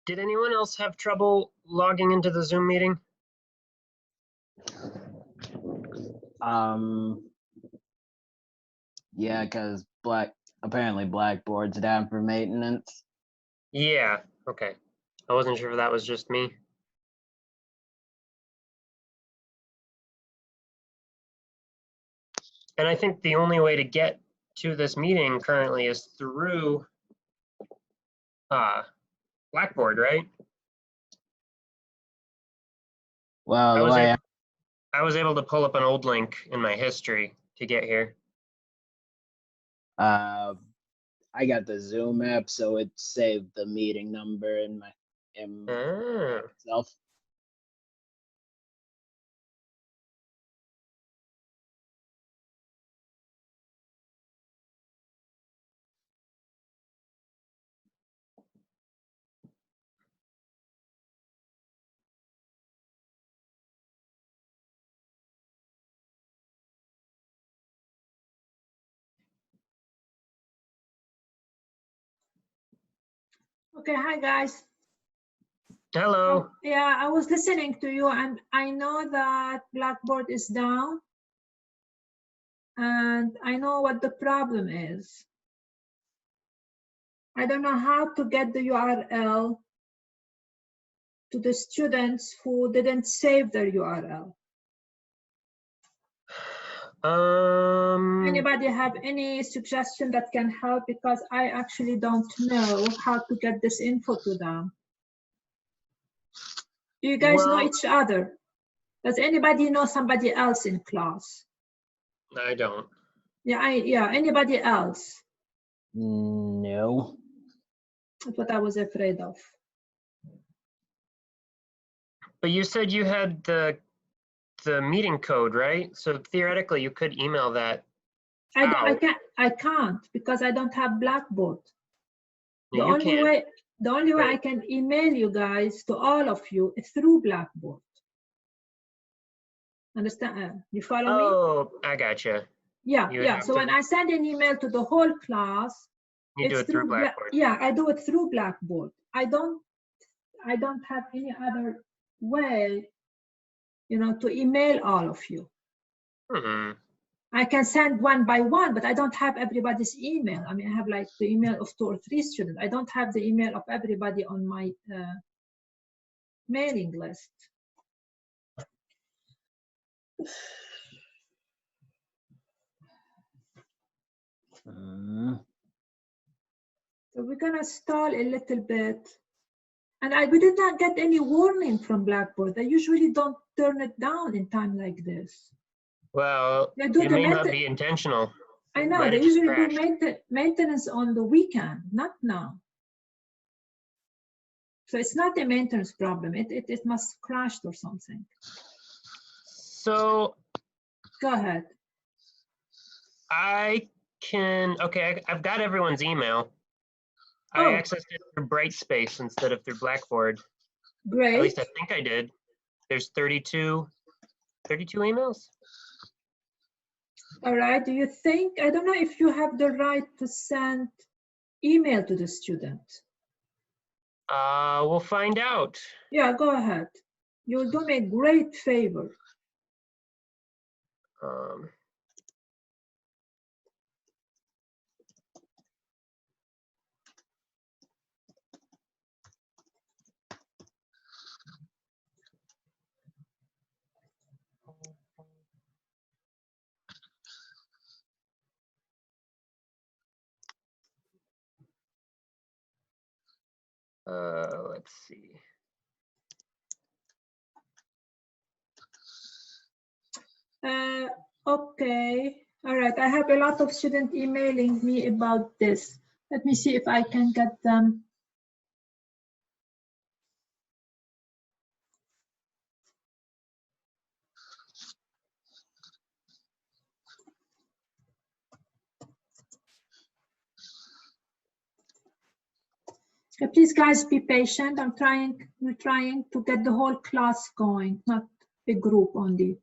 Did anyone else have trouble logging into the Zoom meeting? Yeah, because apparently Blackboard's down for maintenance. Yeah, okay. I wasn't sure if that was just me. And I think the only way to get to this meeting currently is through Blackboard, right? Well, the way I was able to pull up an old link in my history to get here. I got the Zoom app, so it saved the meeting number in myself. Okay, hi guys. Hello. Yeah, I was listening to you and I know that Blackboard is down and I know what the problem is. I don't know how to get the URL to the students who didn't save their URL. Anybody have any suggestion that can help? Because I actually don't know how to get this info to them. Do you guys know each other? Does anybody know somebody else in class? I don't. Yeah, anybody else? No. That's what I was afraid of. But you said you had the meeting code, right? So theoretically, you could email that. I can't because I don't have Blackboard. The only way I can email you guys, to all of you, is through Blackboard. Understand? You follow me? Oh, I gotcha. Yeah. So when I send an email to the whole class, you do it through Blackboard. Yeah, I do it through Blackboard. I don't have any other way, to email all of you. I can send one by one, but I don't have everybody's email. I mean, I have like the email of 2 or 3 students. I don't have the email of everybody on my mailing list. So we're gonna stall a little bit. And we did not get any warning from Blackboard. They usually don't turn it down in time like this. Well, it may not be intentional. I know, they usually do maintenance on the weekend, not now. So it's not a maintenance problem. It must crashed or something. So go ahead. I've got everyone's email. I accessed it through Brightspace instead of through Blackboard. Great. At least I think I did. There's 32 emails. All right. Do you think, I don't know if you have the right to send email to the student. We'll find out. Yeah, go ahead. You'll do me a great favor. Let's see. Okay. All right. I have a lot of students emailing me about this. Let me see if I can get them. Okay, please guys be patient. We're trying to get the whole class going, not a group only.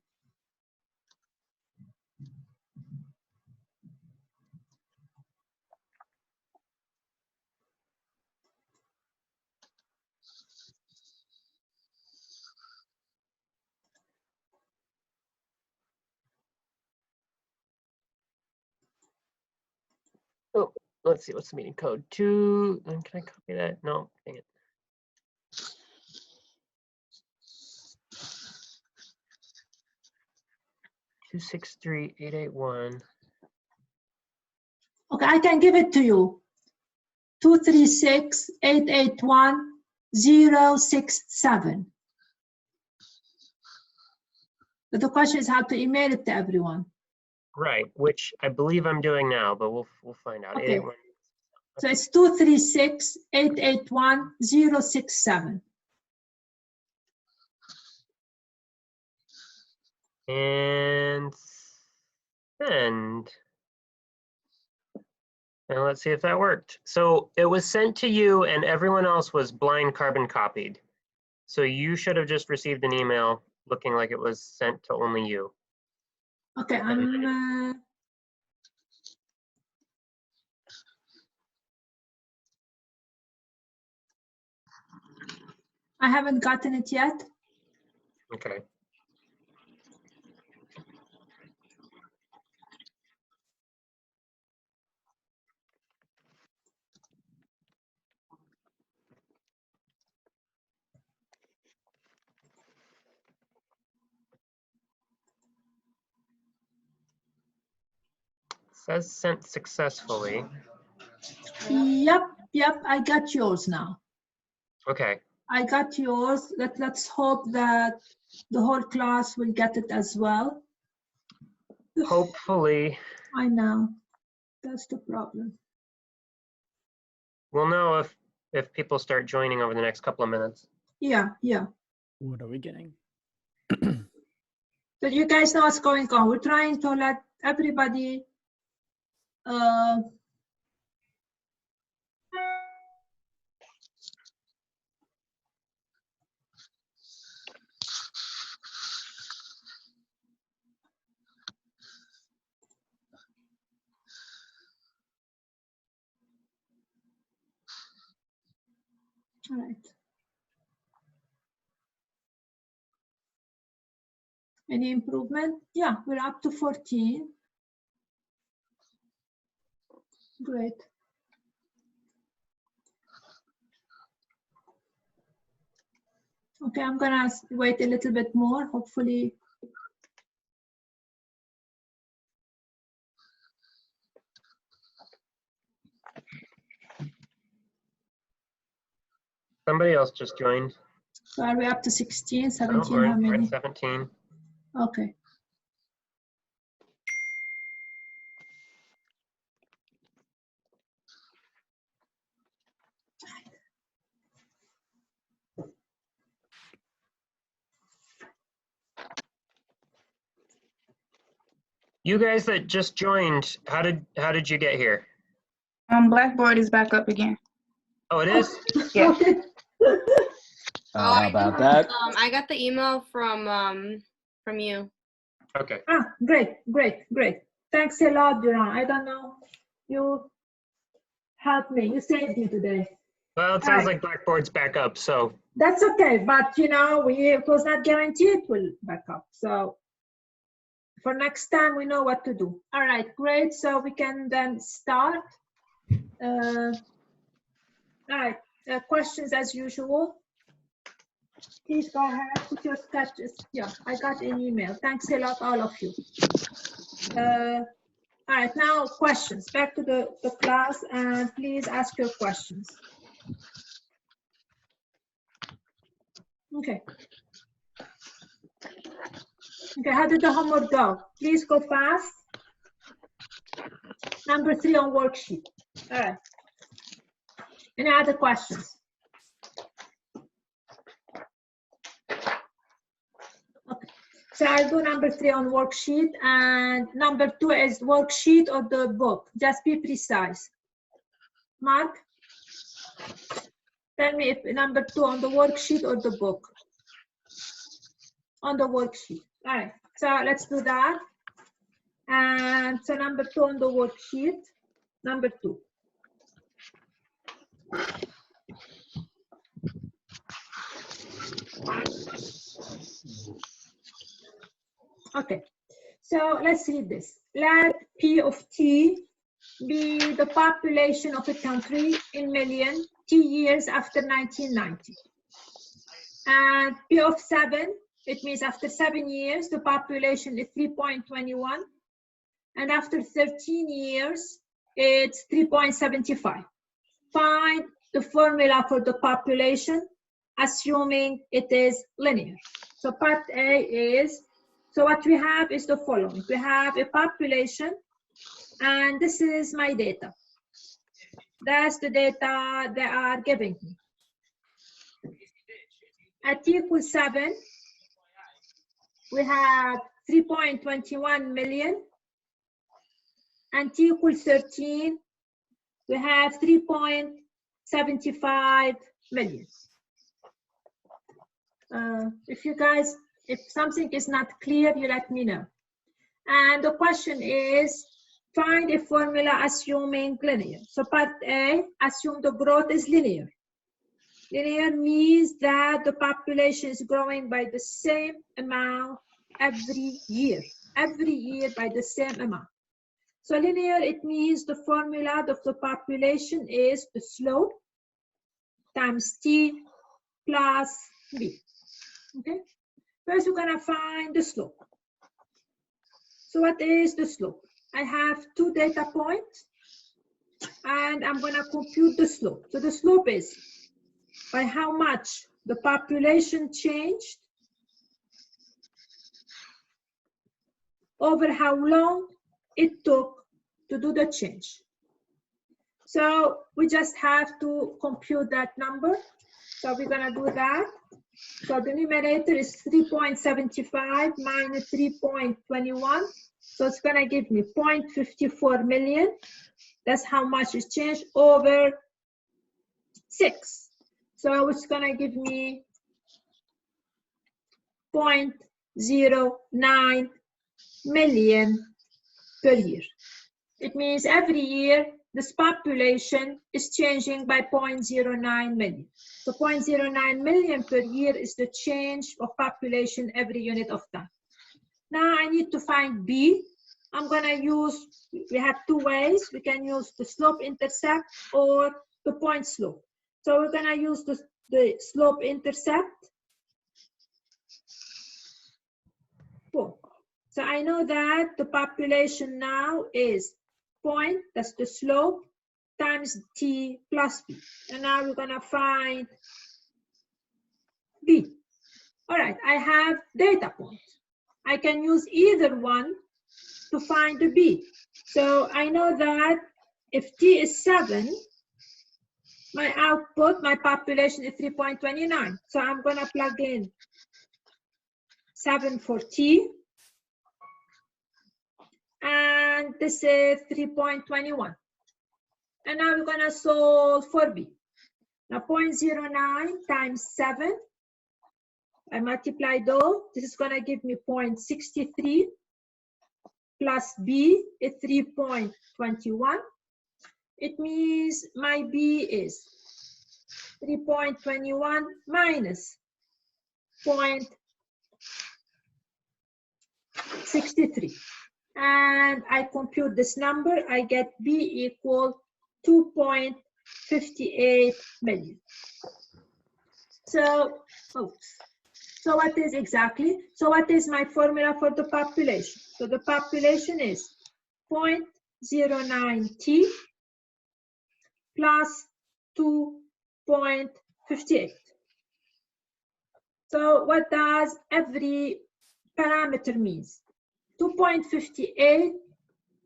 Oh, let's see, what's the meeting code? 2, can I copy that? No, dang it. Two 63881. Okay, I can give it to you. 236-881-067. But the question is how to email it to everyone. Right, which I believe I'm doing now, but we'll find out. Okay. 881. So it's 236-881-067. And send. And let's see if that worked. So it was sent to you and everyone else was blind carbon copied. So you should have just received an email looking like it was sent to only you. Okay, I haven't gotten it yet. Okay. Says sent successfully. Yep, I got yours now. Okay. I got yours. Let's hope that the whole class will get it as well. Hopefully. I know. That's the problem. We'll know if people start joining over the next couple of minutes. Yeah. What are we getting? So you guys know what's going on. We're trying to let everybody all right. Any improvement? Yeah, we're up to 14. Great. Okay, I'm gonna wait a little bit more, hopefully. Somebody else just joined. So are we up to 16, 17, we're how many? at 17. Okay. You guys that just joined, how did you get here? Blackboard is back up again. Oh, it is? Yeah. How about that? I got the email from you. Okay. Great. Thanks a lot, Duran. I don't know, you helped me. You saved me today. Well, it sounds like Blackboard's back up, so. That's okay, but you know, it was not guaranteed it will back up. So for next time, we know what to do. All right, great. So we can then start. All right, questions as usual. Please go ahead, put your sketches. Yeah, I got an email. Thanks a lot, all of you. All right, now questions. Back to the class, and please ask your questions. Okay. Okay, how did the homework go? Please go fast. Number 3 on worksheet. All right. Any other questions? Okay. So I'll do number 3 on worksheet, and number 2 is worksheet or the book. Just be precise. Mark, tell me if number 2 on the worksheet or the book. On the worksheet. All right. So let's do that. And so number 2 on the worksheet. Number 2. Okay, so let's read this. Let P of T be the population of a country in million T years after 1990. And P of 7, it means after 7 years, the population is 3.21. And after 13 years, it's 3.75. Find the formula for the population, assuming it is linear. So part A is, so what we have is the following. We have a population, and this is my data. That's the data they are giving me. At T equals 7, we have 3.21 million. And T equals 13, we have 3.75 million. If something is not clear, you let me know. And the question is, find a formula assuming linear. So part A, assume the growth is linear. Linear means that the population is growing by the same amount every year by the same amount. So linear, it means the formula of the population is the slope times T plus B. Okay. First, we're gonna find the slope. So what is the slope? I have 2 data points, and I'm gonna compute the slope. So the slope is by how much the population changed over how long it took to do the change. So we just have to compute that number. So we're gonna do that. So the numerator is 3.75 minus 3.21. So it's gonna give me 0.54 million. That's how much is changed over 6. So it's gonna give me 0.09 million per year. It means every year this population is changing by 0.09 million. So 0.09 million per year is the change of population every unit of time. Now I need to find B. I'm gonna use, we have 2 ways. We can use the slope intercept or the point slope. So we're gonna use the slope intercept. Boom. So I know that the population now is point, that's the slope, times T plus B. And now we're gonna find B. All right, I have data points. I can use either one to find the B. So I know that if T is 7, my output, my population is 3.29. So I'm gonna plug in 7 for T. And this is 3.21. And now we're gonna solve for B. Now 0.09 times 7, I multiply those. This is gonna give me 0.63 plus B is 3.21. It means my B is 3.21 minus 0.63. And I compute this number, I get B equal 2.58 million. So, so what is exactly? So what is my formula for the population? So the population is 0.09 T plus 2.58. So what does every parameter means? 2.58,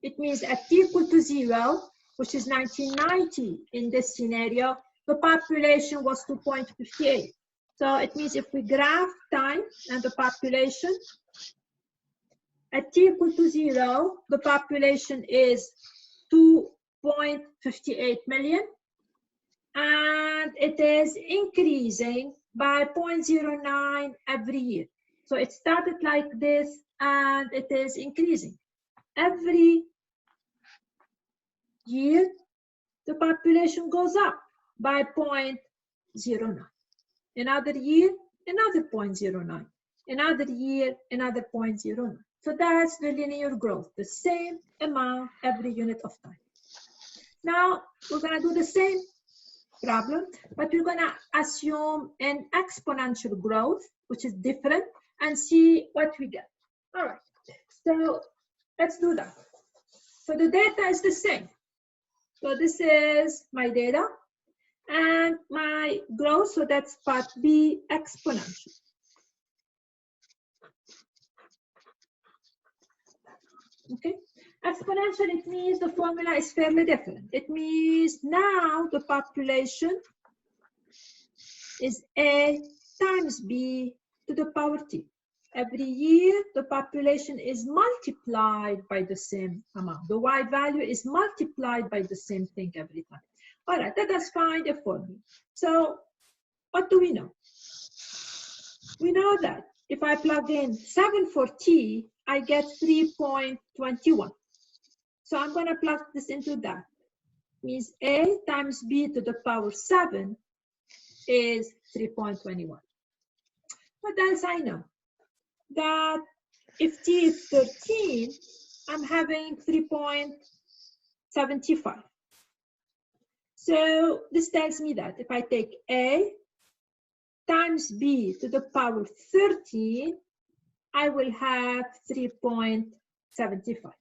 it means at T equal to 0, which is 1990 in this scenario, the population was 2.58. So it means if we graph time and the population, at t equal to 0, the population is 2.58 million, and it is increasing by 0.09 every year. So it started like this, and it is increasing. Every year, the population goes up by 0.09. Another year, another 0.09. Another year, another 0.09. So that's the linear growth, the same amount every unit of time. Now, we're going to do the same problem, but we're going to assume an exponential growth, which is different, and see what we get. All right, so let's do that. So the data is the same. So this is my data and my growth, so that's part B, exponential. Okay, exponential, it means the formula is fairly different. It means now the population is A times B to the power T. Every year, the population is multiplied by the same amount. The Y value is multiplied by the same thing every time. All right, let us find a formula. So what do we know? We know that if I plug in 7 for T, I get 3.21. So I'm going to plug this into that. Means A times B to the power 7 is 3.21. What else I know? That if T is 13, I'm having 3.75. So this tells me that if I take A times B to the power 13, I will have 3.75.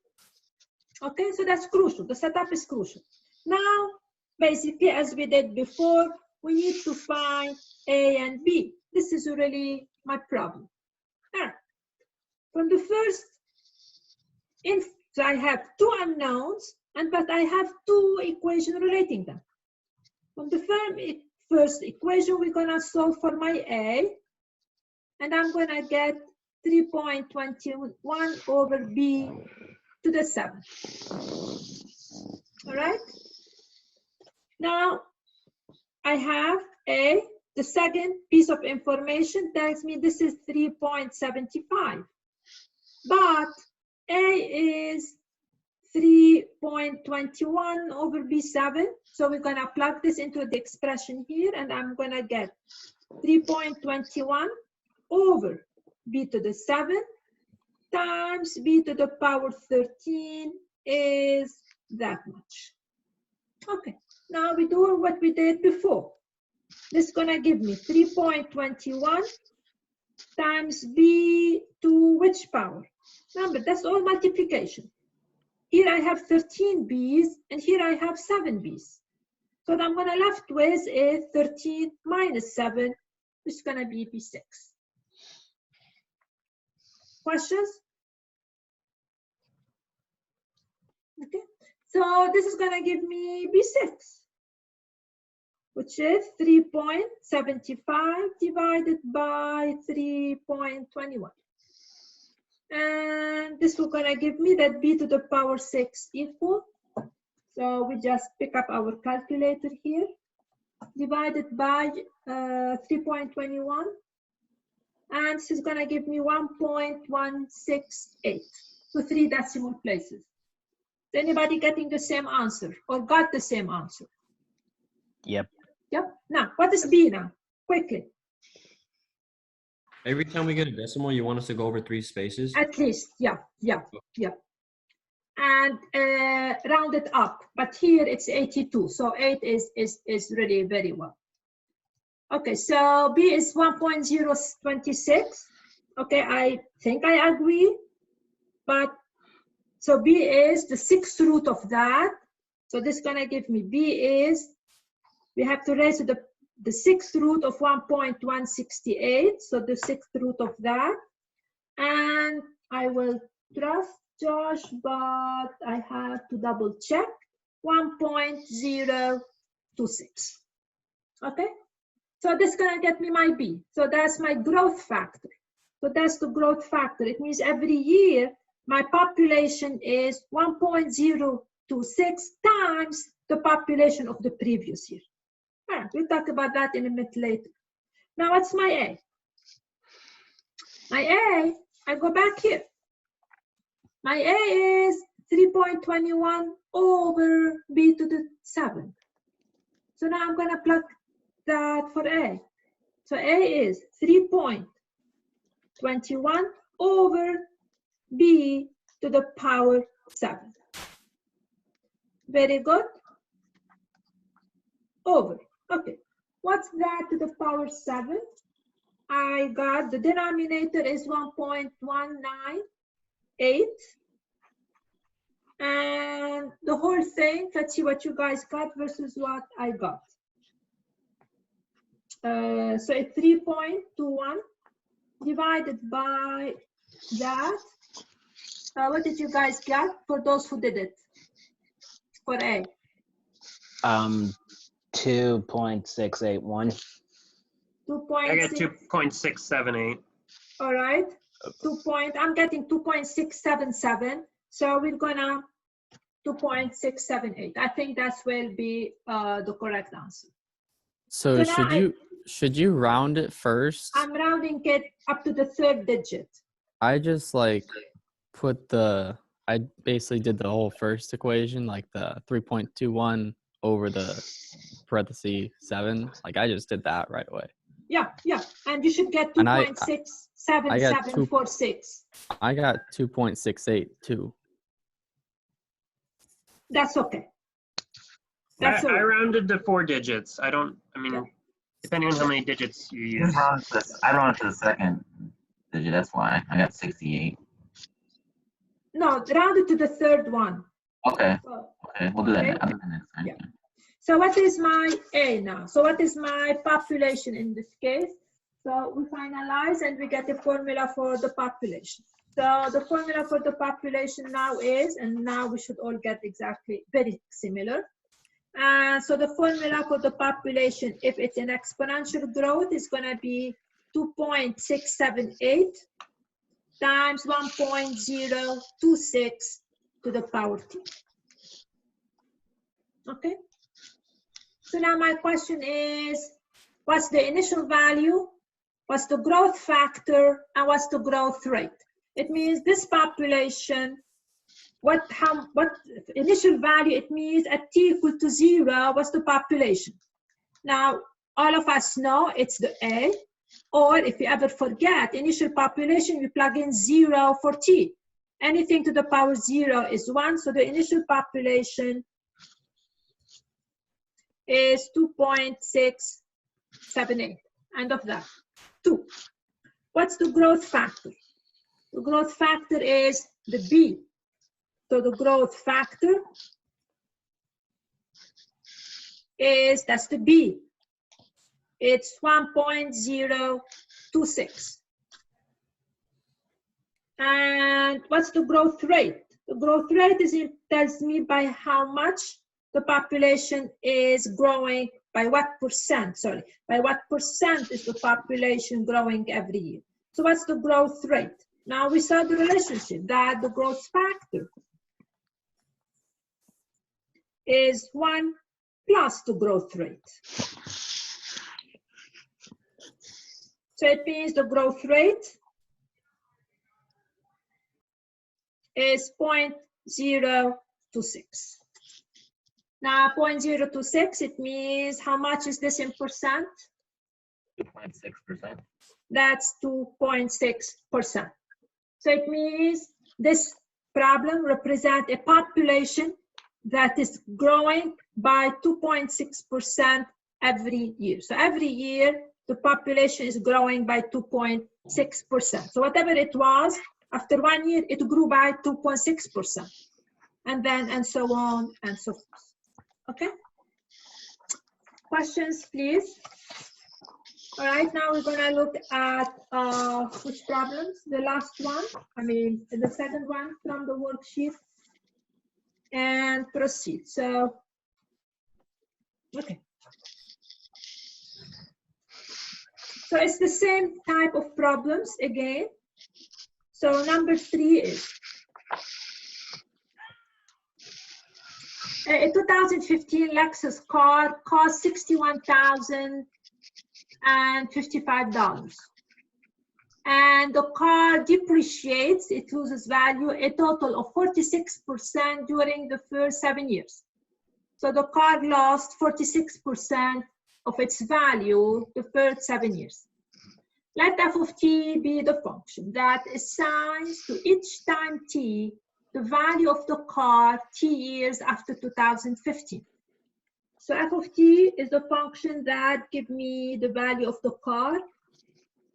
Okay, so that's crucial. The setup is crucial. Now, basically, as we did before, we need to find A and B. This is really my problem. All right. From the first, so I have two unknowns, but I have two equations relating them. From the first equation, we're going to solve for my A, and I'm going to get 3.21 over B to the 7. All right? Now, I have A. The second piece of information tells me this is 3.75. But A is 3.21 over B7. So we're going to plug this into the expression here, and I'm going to get 3.21 over B to the 7 times B to the power 13 is that much. Okay, now we do what we did before. This is going to give me 3.21 times B to which power? Remember, that's all multiplication. Here I have 13 B's, and here I have 7 B's. So what I'm going to left with is 13 minus 7, which is going to be B6. Questions? Okay, so this is going to give me B6, which is 3.75 divided by 3.21. And this will gonna give me that B to the power 6 equal. So we just pick up our calculator here, divided by 3.21. And this is gonna give me 1.168 to 3 decimal places. Is anybody getting the same answer or got the same answer? Yep. Yep. Now, what is B now? Quickly. Every time we get a decimal, you want us to go over 3 spaces? At least, yeah. And round it up. But here it's 82. So 8 is really very well. Okay, so B is 1.026. Okay, I think I agree. But so B is the 6th root of that. So this is gonna give me B is, we have to raise to the 6th root of 1.168, so the 6th root of that. And I will trust Josh, but I have to double check. 1.026. Okay, so this is gonna get me my B. So that's my growth factor. So that's the growth factor. It means every year my population is 1.026 times the population of the previous year. All right, we'll talk about that in a minute later. Now, what's my A? My A, I go back here. My A is 3.21 over B to the 7. So now I'm gonna plug that for A. So A is 3.21 over B to the power 7. Very good. Over. Okay. What's that to the power 7? I got the denominator is 1.198. And the whole thing, let's see what you guys got versus what I got. So it's 3.21 divided by that. What did you guys get for those who did it? For A. 2.681. 2.6. I got 2.678. All right. I'm getting 2.677. So we're gonna 2.678. I think that will be the correct answer. So So should you round it first? I'm rounding it up to the 3rd digit. I just like I basically did the whole first equation, like the 3.21 over the parenthesis 7. Like I just did that right away. Yeah, and you should get And I 2.67746. I got 2.68 too. That's okay. That's I all right. rounded to 4 digits. I mean, depending on how many digits you use. I rounded to the second digit. That's why I got 68. No, round it to the 3rd one. Okay. So, Okay, we'll do that. Okay. I'll do that next time. Yeah. So what is my A now? So what is my population in this case? So we finalize and we get a formula for the population. So the formula for the population now is, and now we should all get exactly very similar. So the formula for the population, if it's an exponential growth, is going to be 2.678 times 1.026 to the power t. Okay. So now my question is, what's the initial value, what's the growth factor, and what's the growth rate? It means this population, what initial value, it means at t equal to 0, what's the population? Now, all of us know it's the A, or if you ever forget, initial population, we plug in 0 for t. Anything to the power 0 is 1, so the initial population is 2.678. End of that. 2. What's the growth factor? The growth factor is the B. So the growth factor is, that's the B. It's 1.026. And what's the growth rate? The growth rate is, it tells me by how much the population is growing, by what percent, by what percent is the population growing every year. So what's the growth rate? Now we saw the relationship that the growth factor is 1 plus the growth rate. So it means the growth rate is 0.026. Now 0.026, it means how much is this in percent? 2.6%. That's 2.6%. So it means this problem represents a population that is growing by 2.6% every year. So every year, the population is growing by 2.6%. So whatever it was, after 1 year, it grew by 2.6%. And so on and so forth. Okay? Questions, please? All right, now we're going to look at which problems? The last one, the second one from the worksheet, and proceed. So, okay. So it's the same type of problems again. So number 3 is a 2015 Lexus car cost $61,055. And the car depreciates, it loses value, a total of 46% during the first 7 years. So the car lost 46% of its value the first 7 years. Let f of t be the function that assigns to each time t the value of the car t years after 2015. So f of t is the function that gives me the value of the car,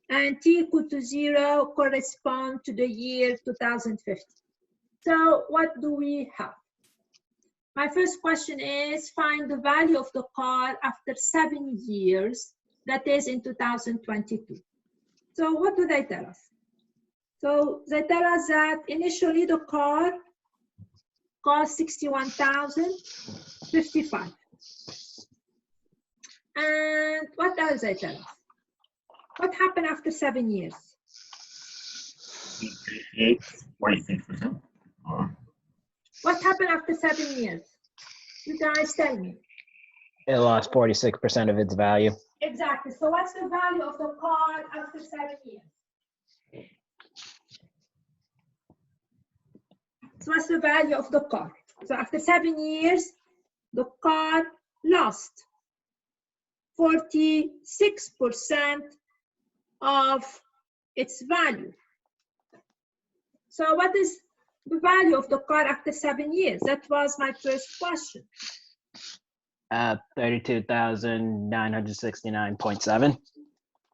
and t equal to 0 correspond to the year 2050. So what do we have? My first question is find the value of the car after 7 years, that is in 2022. So what do they tell us? So they tell us that initially the car cost $61,055. And what else they tell us? What happened after 7 years? 46%. What happened after 7 years? You guys tell me. It lost 46% of its value. Exactly. So what's the value of the car after 7 years? So what's the value of the car? So after 7 years, the car lost 46% of its value. So what is the value of the car after 7 years? That was my first question. 32,969.7.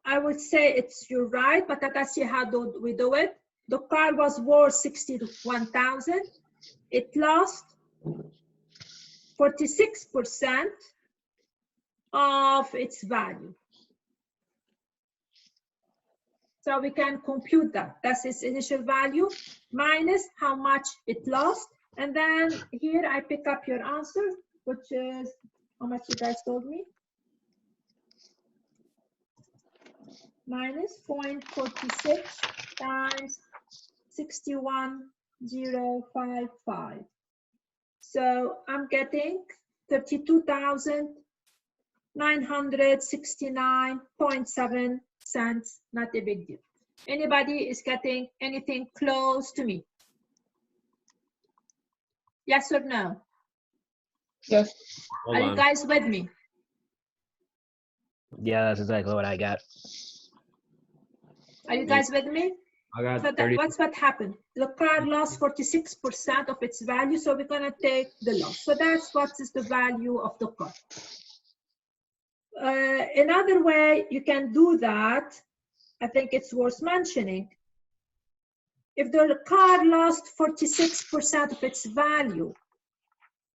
I would say you're right, but let's see how do we do it. The car was worth 61,000. It lost 46% of its value. So we can compute that. That's its initial value minus how much it lost. And then here I pick up your answer, which is how much you guys told me. Minus 0.46 times 61,055. So I'm getting 32,969.7 cents, not a big deal. Anybody is getting anything close to me? Yes or no? Yes. Are you guys with me? Yeah, that's exactly what I got. Are you guys with me? I got So 30. what's what happened? The car lost 46% of its value, so we're gonna take the loss. So that's what is the value of the car. Another way you can do that, I think it's worth mentioning. If the car lost 46% of its value,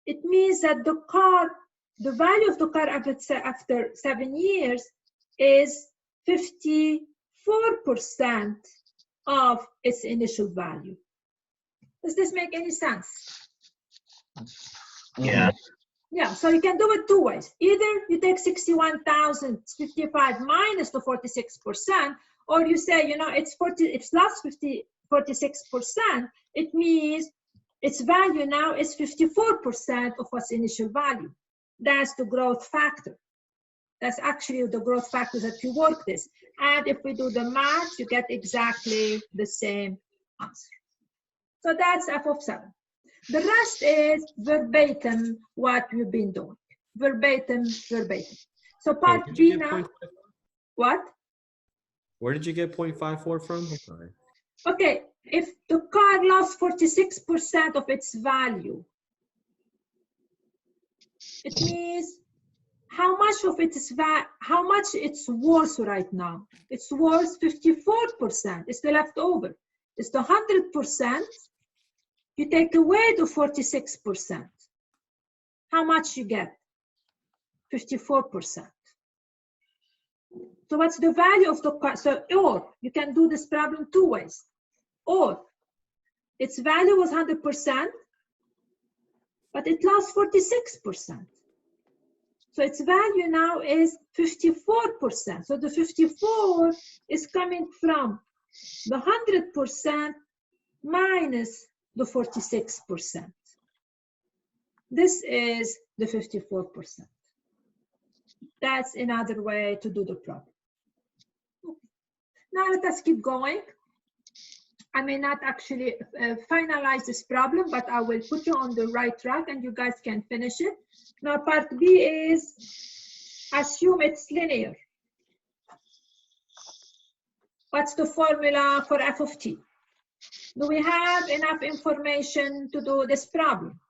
it means that the value of the car after 7 years is 54% of its initial value. Does this make any sense? Yeah. Yeah, so you can do it 2 ways. Either you take 61,055 minus the 46%, or you say, you know, it's lost 46%. It means its value now is 54% of its initial value. That's the growth factor. That's actually the growth factor that you work this. And if we do the math, you get exactly the same answer. So that's f of 7. The rest is verbatim what we've been doing. Verbatim, verbatim. So part B now. What? Where did you get 0.54 from? Sorry. Okay, if the car lost 46% of its value, it means how much of it is how much it's worth right now? It's worth 54%. It's the leftover. It's the 100%. You take away the 46%. How much you get? 54%. So what's the value of the car? So, or you can do this problem 2 ways. Or its value was 100%, but it lost 46%. So its value now is 54%. So the 54 is coming from the 100% minus the 46%. This is the 54%. That's another way to do the problem. Now let us keep going. I may not actually finalize this problem, but I will put you on the right track and you guys can finish it. Now part B is assume it's linear. What's the formula for f of t? Do we have enough information to do this problem?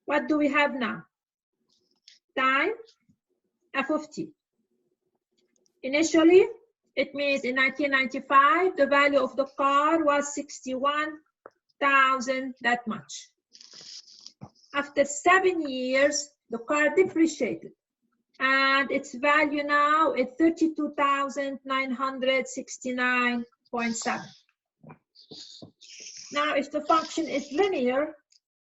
What do we have now? Time f of t. Initially, it means in 1995, the value of the car was 61,000, that much. After 7 years, the car depreciated, and its value now is 32,969.7. Now, if the function is linear,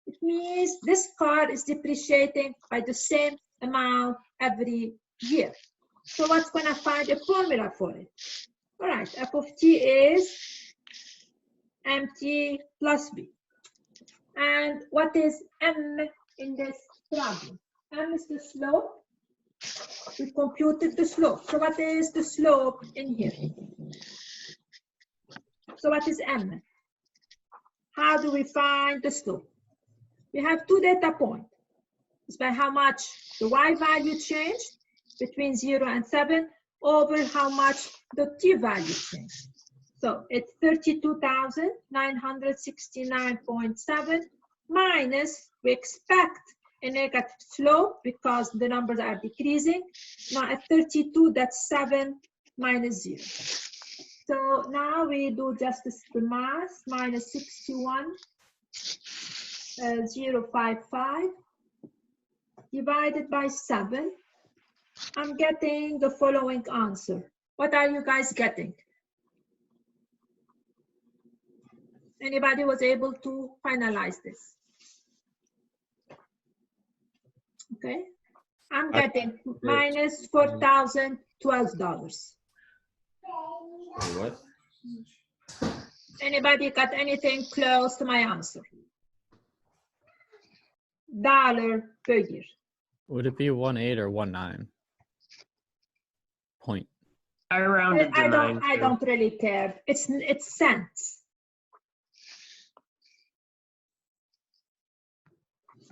it means this car is depreciating by the same amount every year. So what's going to find a formula for it? All right, f of t is mt plus b. And what is m in this problem? M is the slope. We computed the slope. So what is the slope in here? So what is m? How do we find the slope? We have two data points. It's by how much the y value changed between 0 and 7 over how much the t value changed. So it's 32,969.7 minus, we expect a negative slope because the numbers are decreasing. Now at 32, that's 7 minus 0. So now we do just the math, minus 61,055 divided by 7. I'm getting the following answer. What are you guys getting? Anybody was able to finalize this? Okay. I'm getting minus $4,012. What? Anybody got anything close to my answer? Dollar per year. Would it be 1.8 or 1.9? Point. I rounded to 9. I don't really care. It's cents.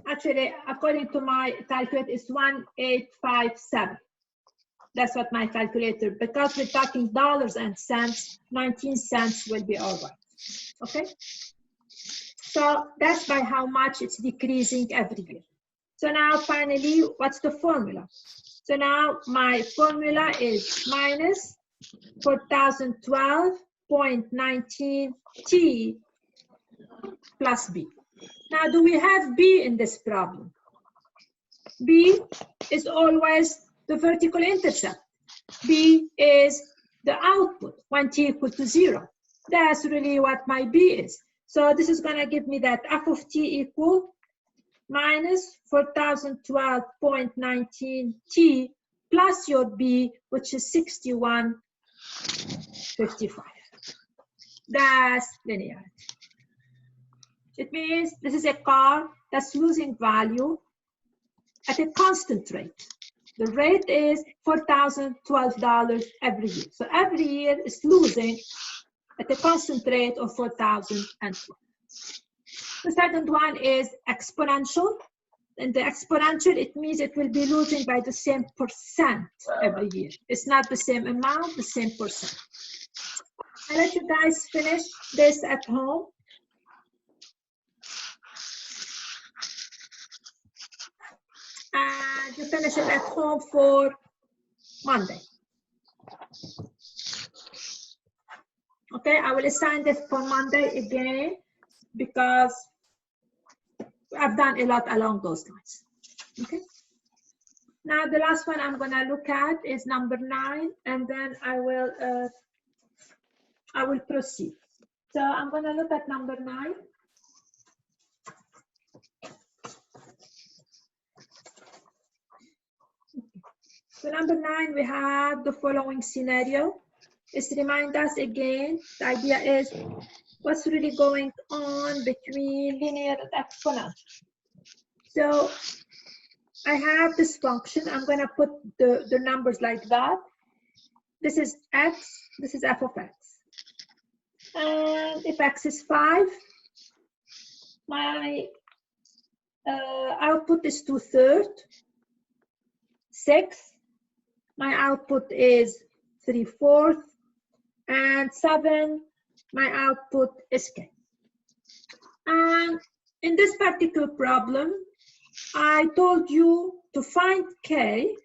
Actually, according to my calculator, it's 1,857. That's what my calculator, because we're talking dollars and cents, 19 cents will be all right. Okay? So that's by how much it's decreasing every year. So now finally, what's the formula? So now my formula is minus 4,012.19 T plus B. Now, do we have B in this problem? B is always the vertical intercept. B is the output when T equal to 0. That's really what my B is. So this is going to give me that f of T equal minus 4,012.19 T plus your B, which is 61.55. That's linearity. It means this is a car that's losing value at a constant rate. The rate is $4,012 every year. So every year it's losing at a constant rate of 4,012. The second one is exponential. And the exponential, it means it will be losing by the same percent every year. It's not the same amount, the same percent. I'll let you guys finish this at home. And you finish it at home for Monday. Okay, I will assign this for Monday again because I've done a lot along those lines. Okay. Now the last one I'm gonna look at is number 9, and then I will proceed. So I'm gonna look at number 9. So number 9, we have the following scenario. Let's remind us again, the idea is what's really going on between linear and exponential. So I have this function. I'm going to put the numbers like that. This is x, this is f of x. And if x is 5, my output is 2/3. 6, my output is 3/4. And 7, my output is k. And in this particular problem, I told you to find k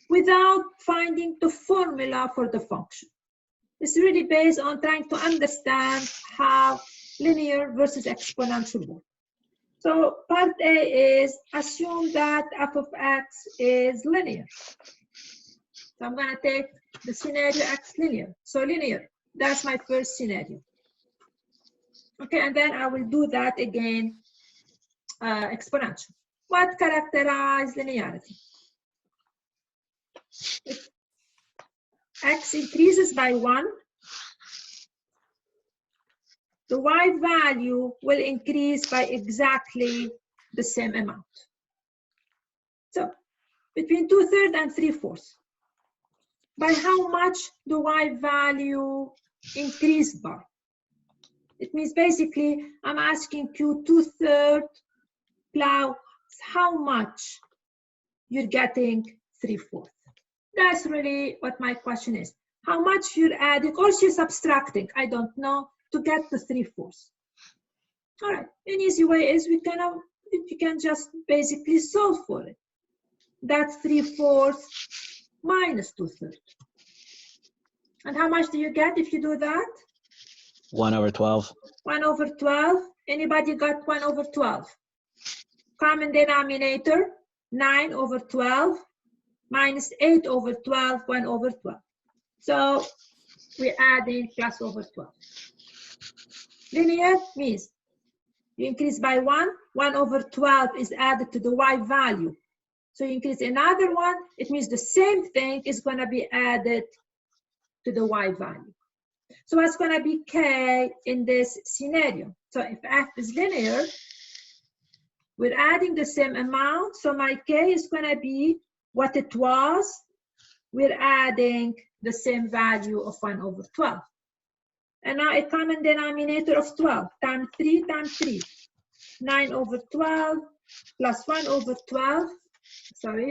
without finding the formula for the function. It's really based on trying to understand how linear versus exponential work. So part A is assume that f of x is linear. So I'm going to take the scenario x linear. So linear, that's my first scenario. Okay, and then I will do that again, exponential. What characterizes linearity? If x increases by 1, the y value will increase by exactly the same amount. So between 2/3 and 3/4. By how much the y value increase by? It means basically I'm asking you 2/3 plus how much you're getting 3/4. That's really what my question is. How much you're adding, or you're subtracting, I don't know, to get the 3/4. All right, an easy way is you can just basically solve for it. That's 3/4 minus 2/3. And how much do you get if you do that? 1/12. 1/12. Anybody got 1/12? Common denominator, 9/12 minus 8/12, 1/12. So we're adding plus over 12. Linear means you increase by 1, 1/12 is added to the y value. So you increase another one, it means the same thing is going to be added to the y value. So what's going to be k in this scenario? So if f is linear, we're adding the same amount. So my k is going to be what it was. We're adding the same value of 1/12. And now a common denominator of 12 times 3 times 3. 9/12 plus 1/12. Sorry.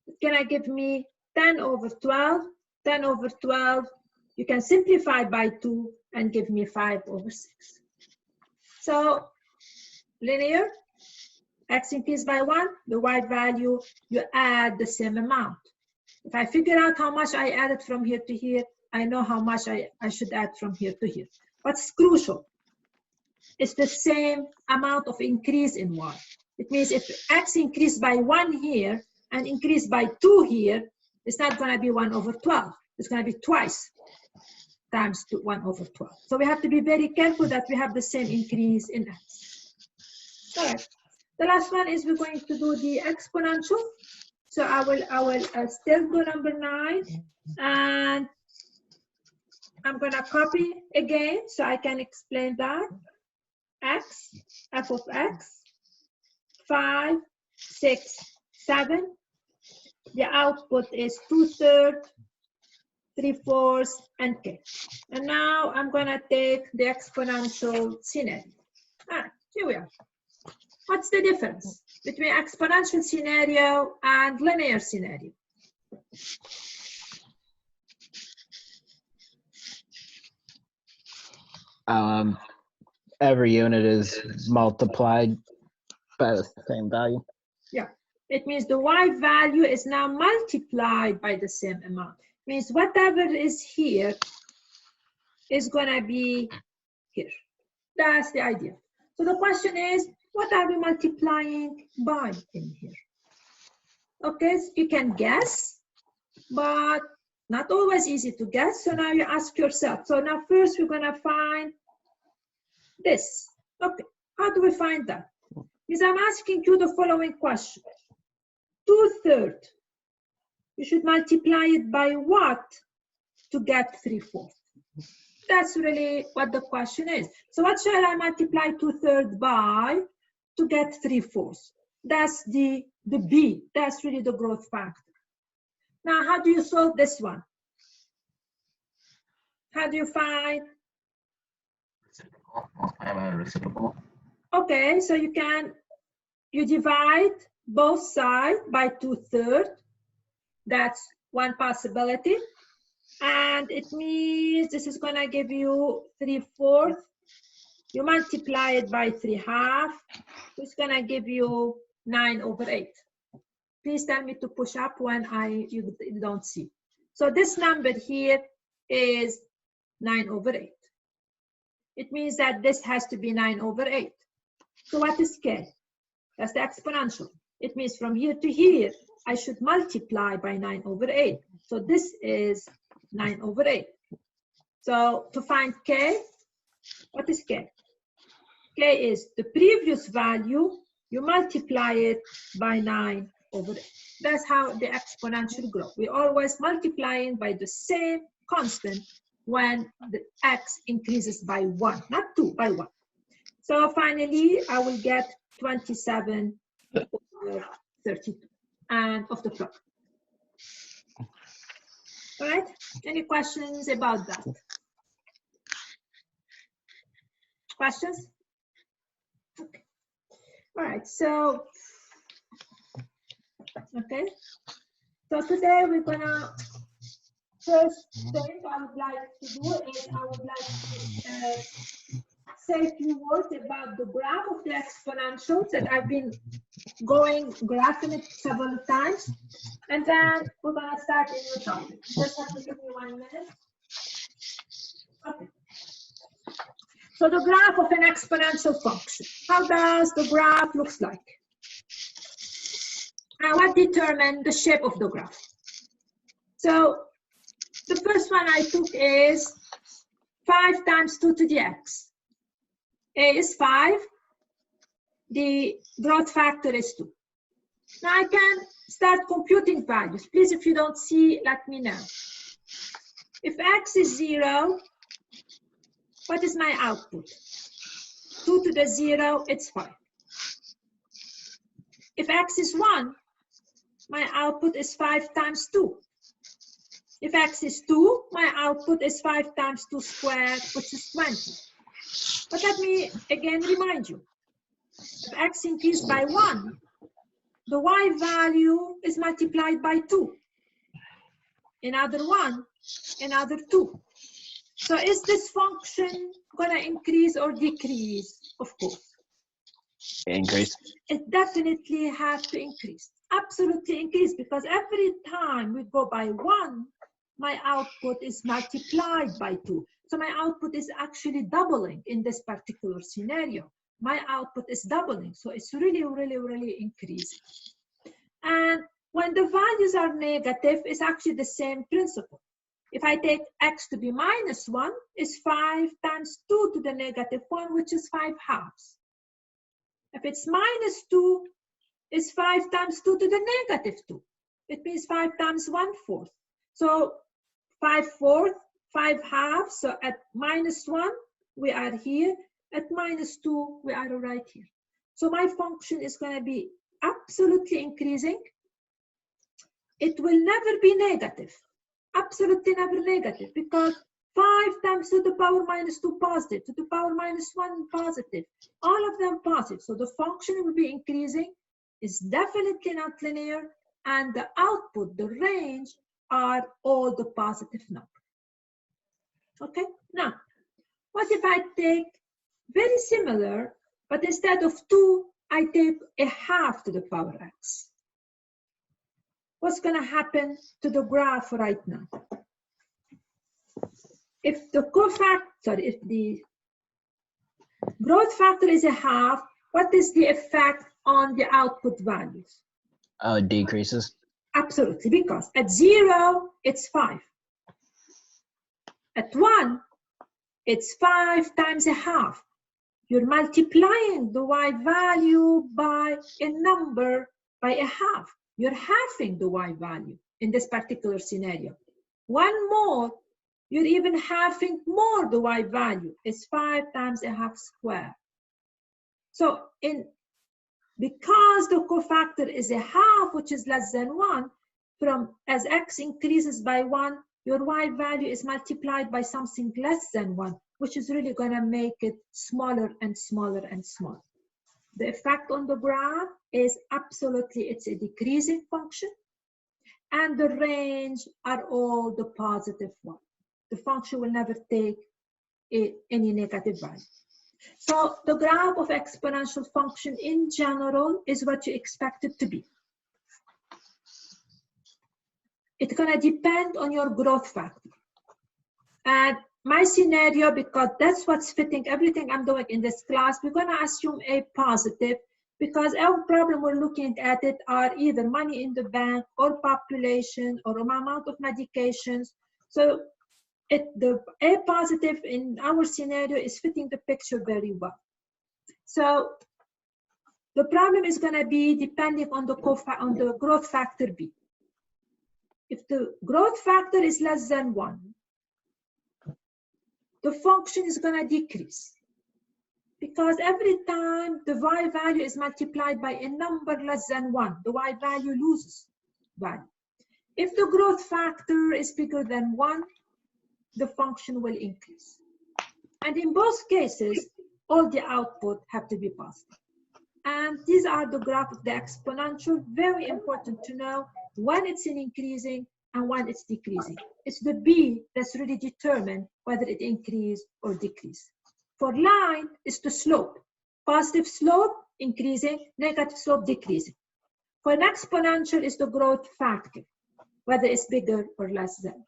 It's going to give me 10/12. 10/12. You can simplify by 2 and give me 5/6. So linear, x increased by 1, the y value, you add the same amount. If I figure out how much I added from here to here, I know how much I should add from here to here. What's crucial? It's the same amount of increase in y. It means if x increased by 1 here and increased by 2 here, it's not going to be 1/12. It's going to be twice times 1/12. So we have to be very careful that we have the same increase in x. All right. The last one is we're going to do the exponential. So I will still do number 9, and I'm going to copy again so I can explain that. X, f of x, 5, 6, 7. The output is 2/3, 3/4, and k. And now I'm going to take the exponential scenario. All right, here we are. What's the difference between exponential scenario and linear scenario? Every unit is multiplied by the same value. Yeah, it means the y value is now multiplied by the same amount. It means whatever is here is going to be here. That's the idea. So the question is, what are we multiplying by in here? Okay, so you can guess, but not always easy to guess. So now you ask yourself. So now first we're going to find this. Okay, how do we find that? Because I'm asking you the following question. 2/3 You should multiply it by what to get 3/4? That's really what the question is. So what shall I multiply 2/3 by to get 3/4? That's the B. That's really the growth factor. Now, how do you solve this one? How do you find? Reciprocal. Multiply by a reciprocal. Okay, so you divide both sides by 2/3. That's one possibility. And it means this is going to give you 3/4. You multiply it by 3/2. It's going to give you 9/8. Please tell me to push up when you don't see. So this number here is 9/8. It means that this has to be 9/8. So what is K? That's the exponential. It means from here to here, I should multiply by 9/8. So this is 9/8. So to find K, what is K? K is the previous value, you multiply it by 9/8. That's how the exponential grows. We always multiplying by the same constant when the x increases by 1, not 2, by 1. So finally, I will get 27/32 and of the product. All right, any questions about that? Questions? Okay. All right, so, okay. So today we're gonna, first thing I would like to do is I would like to say a few words about the graph of the exponentials that I've been graphing it several times. And then we're gonna start a new topic. Just have to give me 1 minute. Okay. So the graph of an exponential function. How does the graph looks like? And what determines the shape of the graph? So the first one I took is 5 times 2 to the x. A is 5. The growth factor is 2. Now I can start computing values. Please, if you don't see, let me know. If x is 0, what is my output? 2 to the 0, it's 5. If x is 1, my output is 5 times 2. If x is 2, my output is 5 times 2 squared, which is 20. But let me again remind you, if x increased by 1, the y value is multiplied by 2. Another 1, another 2. So is this function going to increase or decrease? Of course. Increase. It definitely has to increase. Absolutely increase, because every time we go by 1, my output is multiplied by 2. So my output is actually doubling in this particular scenario. My output is doubling. So it's really, really, really increasing. And when the values are negative, it's actually the same principle. If I take x to be minus 1, it's 5 times 2 to the negative 1, which is 5/2. If it's minus 2, it's 5 times 2 to the negative 2. It means 5 times 1/4. So 5/4, 5/2. So at minus 1, we are here. At minus 2, we are right here. So my function is going to be absolutely increasing. It will never be negative. Absolutely never negative, because 5 times to the power minus 2 positive, to the power minus 1 positive, all of them positive. So the function will be increasing. It's definitely not linear, and the output, the range, are all the positive numbers. Okay, now, what if I take very similar, but instead of 2, I take 1/2 to the power x? What's going to happen to the graph right now? If the if the growth factor is 1/2, what is the effect on the output values? Oh, it decreases. Absolutely, because at 0, it's 5. At 1, it's 5 times 1/2. You're multiplying the y value by a number by 1/2. You're halving the y value. in this particular scenario. One more, you're even halving more the y value. It's 5 times a half square. So because the cofactor is a half, which is less than 1, as x increases by 1, your y value is multiplied by something less than 1, which is really going to make it smaller and smaller and smaller. The effect on the graph is absolutely, it's a decreasing function, and the range are all the positive one. The function will never take any negative value. So the graph of exponential function in general is what you expect it to be. It's going to depend on your growth factor. And my scenario, because that's what's fitting everything I'm doing in this class, we're going to assume a positive, because our problem we're looking at it are either money in the bank or population or amount of medications. So the A positive in our scenario is fitting the picture very well. So the problem is going to be depending on the growth factor B. If the growth factor is less than 1, the function is going to decrease, because every time the y value is multiplied by a number less than 1, the y value loses value. If the growth factor is bigger than 1, the function will increase. And in both cases, all the output have to be positive. And these are the graph of the exponential. Very important to know when it's increasing and when it's decreasing. It's the B that's really determined whether it increase or decrease. For line, it's the slope. Positive slope increasing, negative slope decreasing. For an exponential, it's the growth factor, whether it's bigger or less than.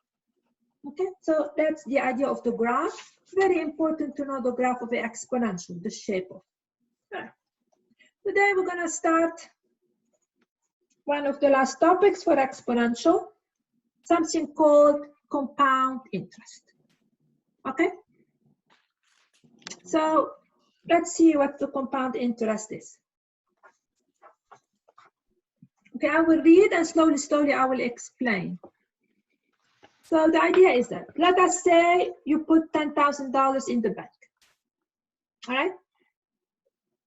Okay, so that's the idea of the graph. Very important to know the graph of the exponential, the shape of it. Right. Today we're going to start one of the last topics for exponential, something called compound interest. Okay, so let's see what the compound interest is. Okay, I will read and slowly I will explain. So the idea is that, let us say you put $10,000 in the bank, all right?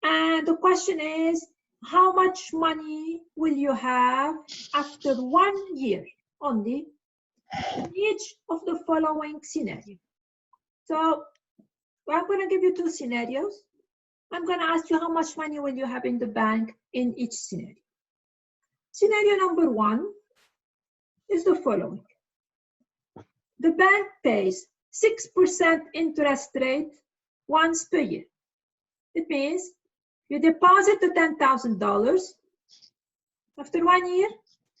And the question is, how much money will you have after 1 year only in each of the following scenarios? So I'm going to give you 2 scenarios. I'm going to ask you how much money will you have in the bank in each scenario. Scenario number 1 is the following. The bank pays 6% interest rate once per year. It means you deposit the $10,000. After 1 year,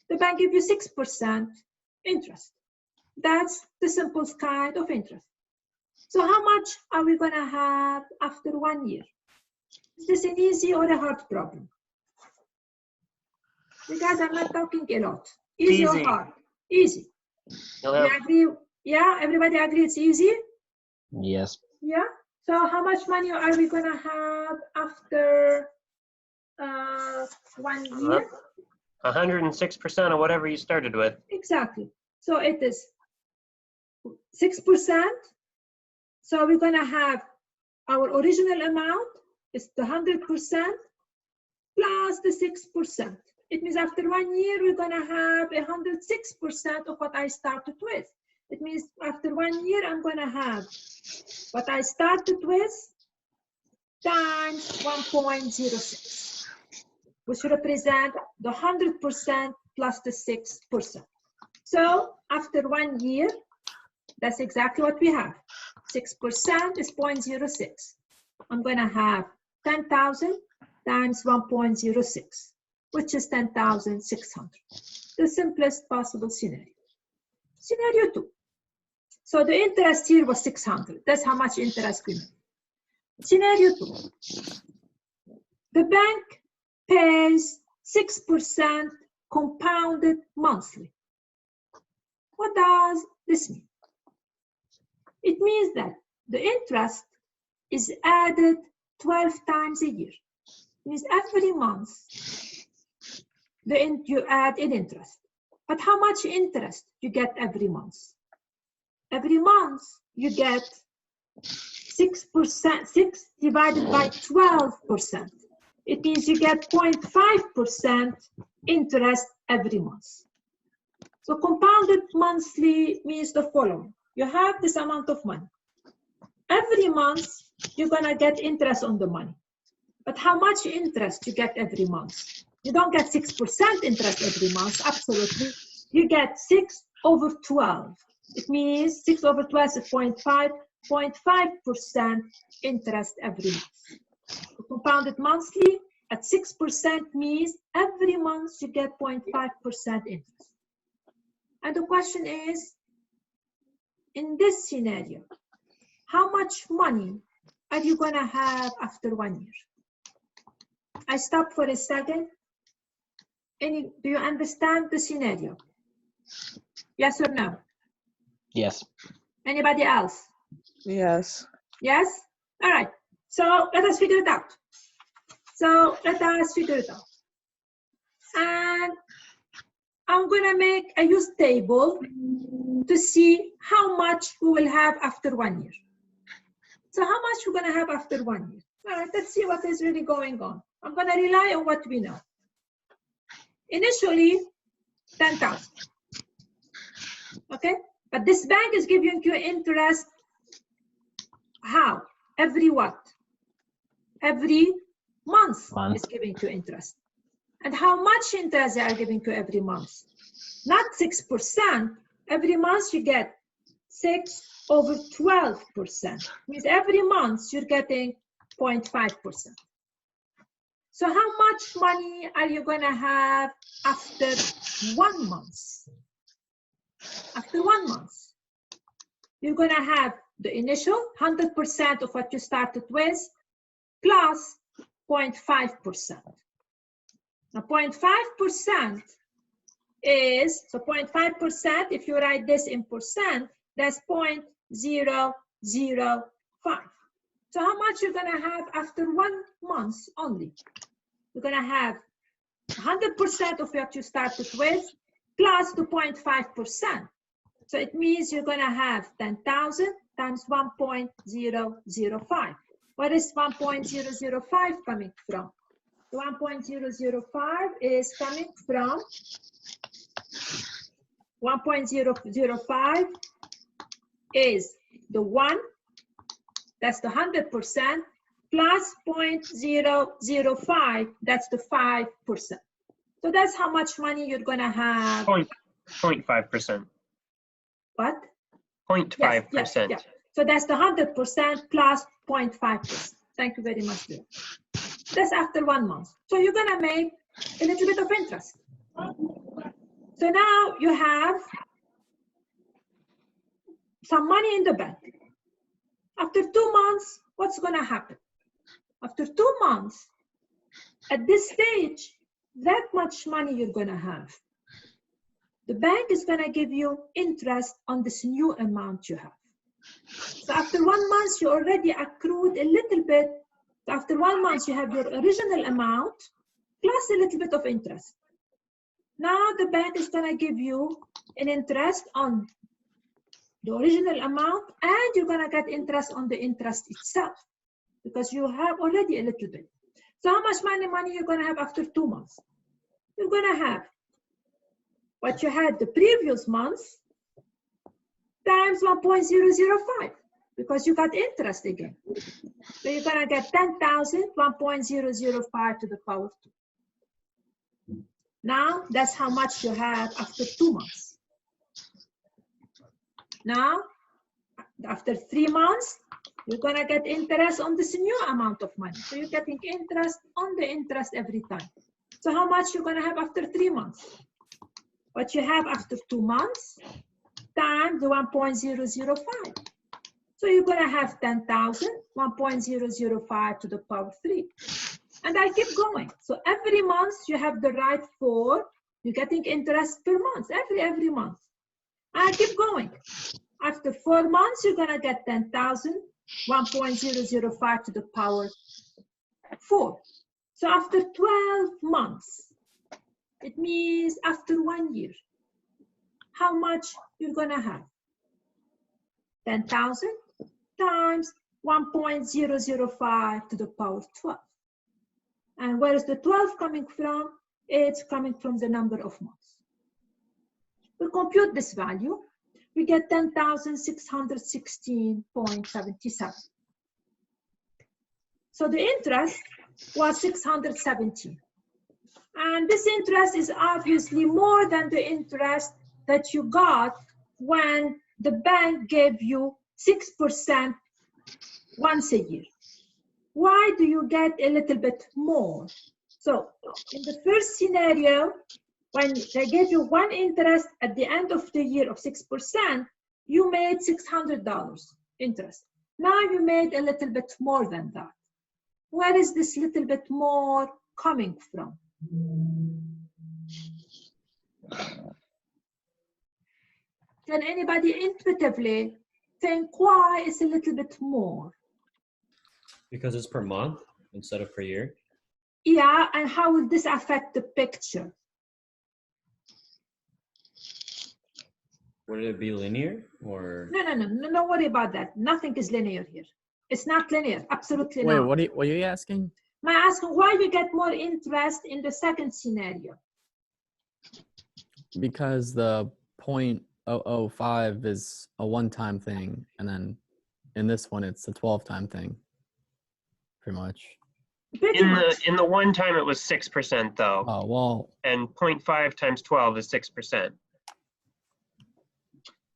the bank gives you 6% interest. That's the simplest kind of interest. So how much are we going to have after 1 year? Is this an easy or a hard problem? Because I'm not talking a lot. Easy or hard? Easy. You agree? Yeah, everybody agree it's easy? Yes. Yeah. So how much money are we going to have after 1 year? 106% of whatever you started with. Exactly. So it is 6%. So we're going to have our original amount is the 100% plus the 6%. It means after 1 year, we're going to have 106% of what I started with. It means after 1 year, I'm going to have what I started with times 1.06, which represent the 100% plus the 6%. So after 1 year, that's exactly what we have. 6% is 0.06. I'm going to have 10,000 times 1.06, which is 10,600. The simplest possible scenario. Scenario 2. So the interest here was 600. That's how much interest we made. Scenario 2. The bank pays 6% compounded monthly. What does this mean? It means that the interest is added 12 times a year. It means every month you add in interest. But how much interest you get every month? Every month you get 6%, 6 divided by 12%. It means you get 0.5% interest every month. So compounded monthly means the following. You have this amount of money. Every month, you're gonna get interest on the money. But how much interest you get every month? You don't get 6% interest every month, absolutely. You get 6 over 12. It means 6 over 12 is 0.5% interest every month. So compounded monthly at 6% means every month you get 0.5% interest. And the question is, in this scenario, how much money are you gonna have after 1 year? I stop for a second. Do you understand the scenario? Yes or no? Yes. Anybody else? Yes. Yes? All right. So let us figure it out. And I'm gonna make a use table to see how much we will have after 1 year. So how much we're gonna have after 1 year? All right, let's see what is really going on. I'm gonna rely on what we know. Initially, 10,000. Okay, but this bank is giving you interest. How? Every what? Every month is giving you interest. And how much interest they are giving you every month? Not 6%. Every month you get 6 over 12%. Means every month you're getting 0.5%. So how much money are you going to have after 1 month? After 1 month, you're going to have the initial 100% of what you started with plus 0.5%. Now 0.5% is, so 0.5%, if you write this in percent, that's 0.005. So how much you're gonna have after 1 month only? You're gonna have 100% of what you started with plus the 0.5%. So it means you're gonna have 10,000 times 1.005. What is 1.005 coming from? The 1.005 is coming from 1.005 is the 1, that's the 100%, plus 0.005, that's the 5%. So that's how much money you're gonna have. 0.5%. What? 0.5%. Yes. So that's the 100% plus 0.5%. Thank you very much, dear. That's after 1 month. So you're gonna make a little bit of interest. So now you have some money in the bank. After 2 months, what's gonna happen? After 2 months, at this stage, that much money you're gonna have. The bank is gonna give you interest on this new amount you have. So after 1 month, you already accrued a little bit. So after 1 month, you have your original amount plus a little bit of interest. Now the bank is gonna give you an interest on the original amount, and you're gonna get interest on the interest itself because you have already a little bit. So how much money you're gonna have after 2 months? You're gonna have what you had the previous month times 1.005 because you got interest again. So you're gonna get 10,000, 1.005 to the power 2. Now that's how much you have after 2 months. Now, after 3 months, you're gonna get interest on this new amount of money. So you're getting interest on the interest every time. So how much you're gonna have after 3 months? What you have after 2 months times the 1.005. So you're gonna have 10,000, 1.005 to the power 3. And I keep going. So every month you have the right for, you're getting interest per month, every month. I keep going. After 4 months, you're gonna get 10,000, 1.005 to the power 4. So after 12 months, it means after 1 year, how much you're gonna have. 10,000 times 1.005 to the power 12. And where is the 12 coming from? It's coming from the number of months. We compute this value, we get 10,616.77. So the interest was 617. And this interest is obviously more than the interest that you got when the bank gave you 6% once a year. Why do you get a little bit more? So in the first scenario, when they gave you one interest at the end of the year of 6%, you made $600 interest. Now you made a little bit more than that. Where is this little bit more coming from? Can anybody intuitively think why it's a little bit more? Because it's per month instead of per year. Yeah, and how will this affect the picture? Would it be linear or? No, don't worry about that. Nothing is linear here. It's not linear, absolutely Wait, not. what are you asking? I'm asking why you get more interest in the second scenario. Because the 0.005 is a one-time thing, and then in this one it's a 12-time thing, pretty much. Pretty much. In the one time it was 6% though, Oh well, and 0.5 times 12 is 6%.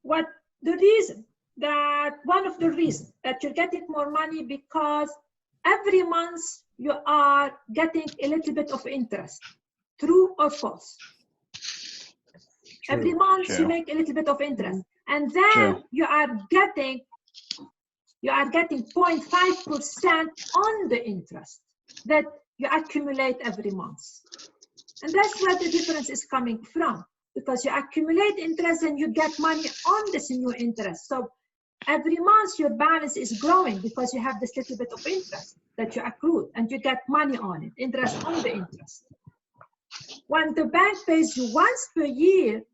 What the reason that one of the reasons that you're getting more money because every month you are getting a little bit of interest. True or false? Every month you make a little bit of interest, and then you are getting 0.5% on the interest that you accumulate every month. And that's where the difference is coming from, because you accumulate interest and you get money on this new interest. So every month your balance is growing because you have this little bit of interest that you accrued and you get money on it, interest on the interest. When the bank pays you once per year,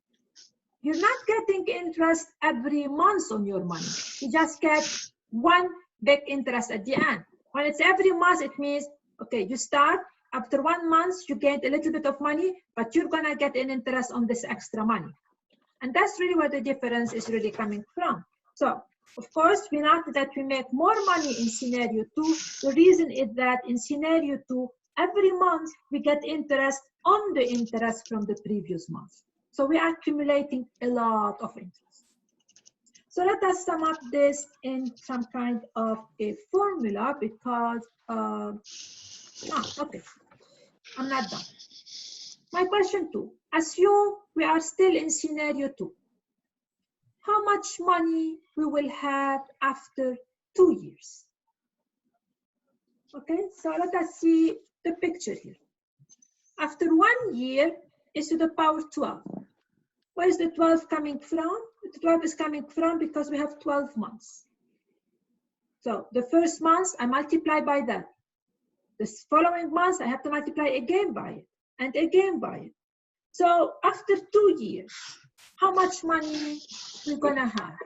you're not getting interest every month on your money. You just get one big interest at the end. When it's every month, it means, okay, you start, after 1 month, you get a little bit of money, but you're gonna get an interest on this extra money. And that's really where the difference is really coming from. So, of course, we know that we make more money in scenario 2. The reason is that in scenario 2, every month we get interest on the interest from the previous month. So we are accumulating a lot of interest. So let us sum up this in some kind of a formula because, okay, I'm not done. My question 2, assume we are still in scenario 2. How much money we will have after 2 years? Okay, so let us see the picture here. After 1 year is to the power 12. Where is the 12 coming from? The 12 is coming from because we have 12 months. So the first month I multiply by that. The following month I have to multiply again by it and again by it. So after 2 years, how much money we're gonna have?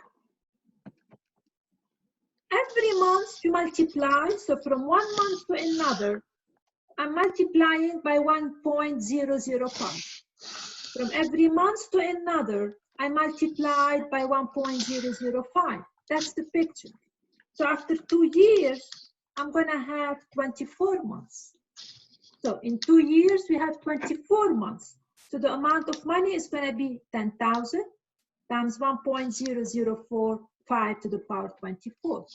Every month you multiply, so from 1 month to another, I'm multiplying by 1.005. From every month to another, I multiplied by 1.005. That's the picture. So after 2 years, I'm gonna have 24 months. So in 2 years, we have 24 months. So the amount of money is gonna be 10,000 times 1.0045 to the power 24.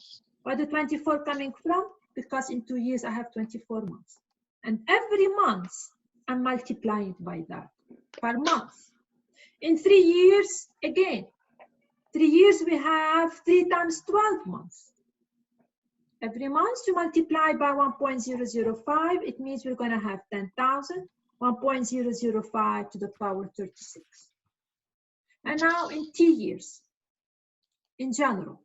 Where the 24 coming from? Because in 2 years, I have 24 months. And every month, I'm multiplying by that per month. In 3 years, again, 3 years, we have 3 times 12 months. Every month you multiply by 1.005, it means we're gonna have 10,000, 1.005 to the power 36. And now in T years, in general,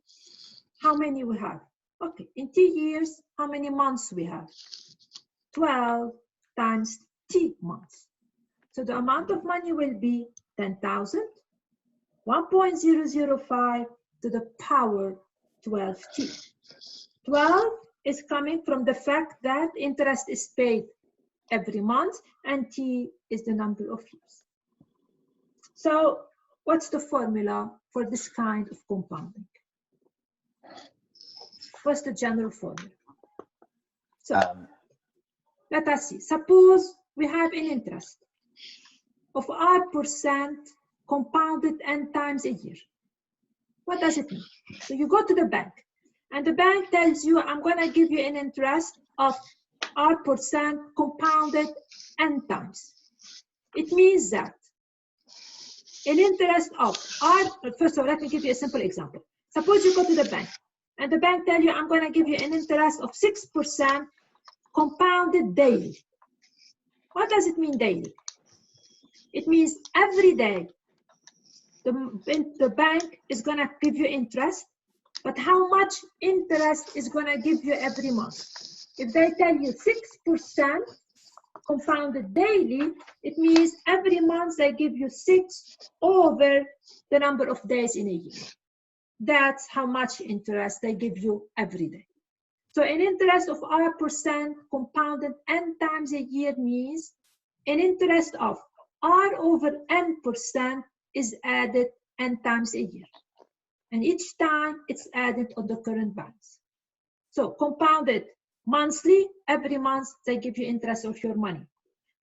how many we have? Okay, in T years, how many months we have? 12 times T months. So the amount of money will be 10,000 1.005 to the power 12t. 12 is coming from the fact that interest is paid every month and t is the number of years. So what's the formula for this kind of compounding? What's the general formula? So let us see. Suppose we have an interest of R% compounded n times a year. What does it mean? So you go to the bank and the bank tells you, I'm going to give you an interest of R% compounded n times. It means that an interest of R, first of all, let me give you a simple example. Suppose you go to the bank and the bank tells you, I'm going to give you an interest of 6% compounded daily. What does it mean daily? It means every day the bank is going to give you interest, but how much interest is going to give you every month? If they tell you 6% compounded daily, it means every month they give you 6 over the number of days in a year. That's how much interest they give you every day. So an interest of R% compounded n times a year means an interest of R over n% is added n times a year. And each time it's added on the current balance. So compounded monthly, every month they give you interest of your money.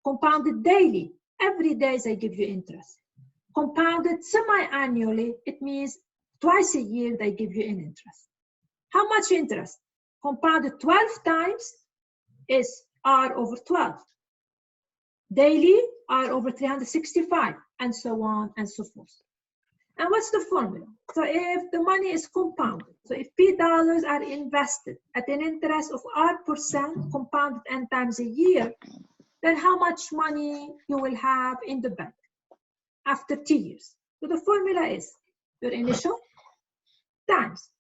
Compounded daily, every day they give you interest. Compounded semi-annually, it means twice a year they give you an interest. How much interest? Compounded 12 times is R over 12. Daily, R over 365, and so on and so forth. And what's the formula? So if the money is compounded, so if P dollars are invested at an interest of R% compounded n times a year, then how much money you will have in the bank after T years? So the formula is your initial times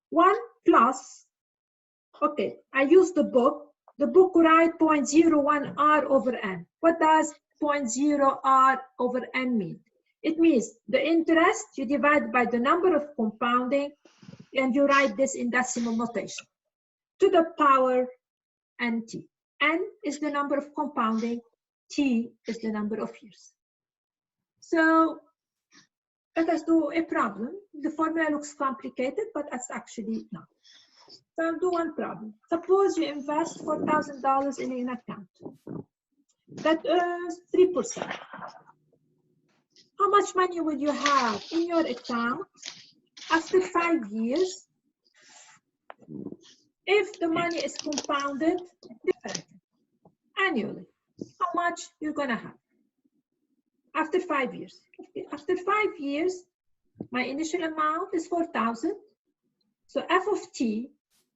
1 plus, okay, I use the book. The book write 0.01 R over N. What does 0.0 R over N mean? It means the interest you divide by the number of compounding and you write this in decimal notation to the power nt. N is the number of compounding, T is the number of years. So let us do a problem. The formula looks complicated, but it's actually not. So I'll do one problem. Suppose you invest $4,000 in an account that earns 3%. How much money will you have in your account after 5 years if the money is compounded differently, annually? How much you're gonna have after 5 years? Okay. After 5 years, my initial amount is 4,000. So f of t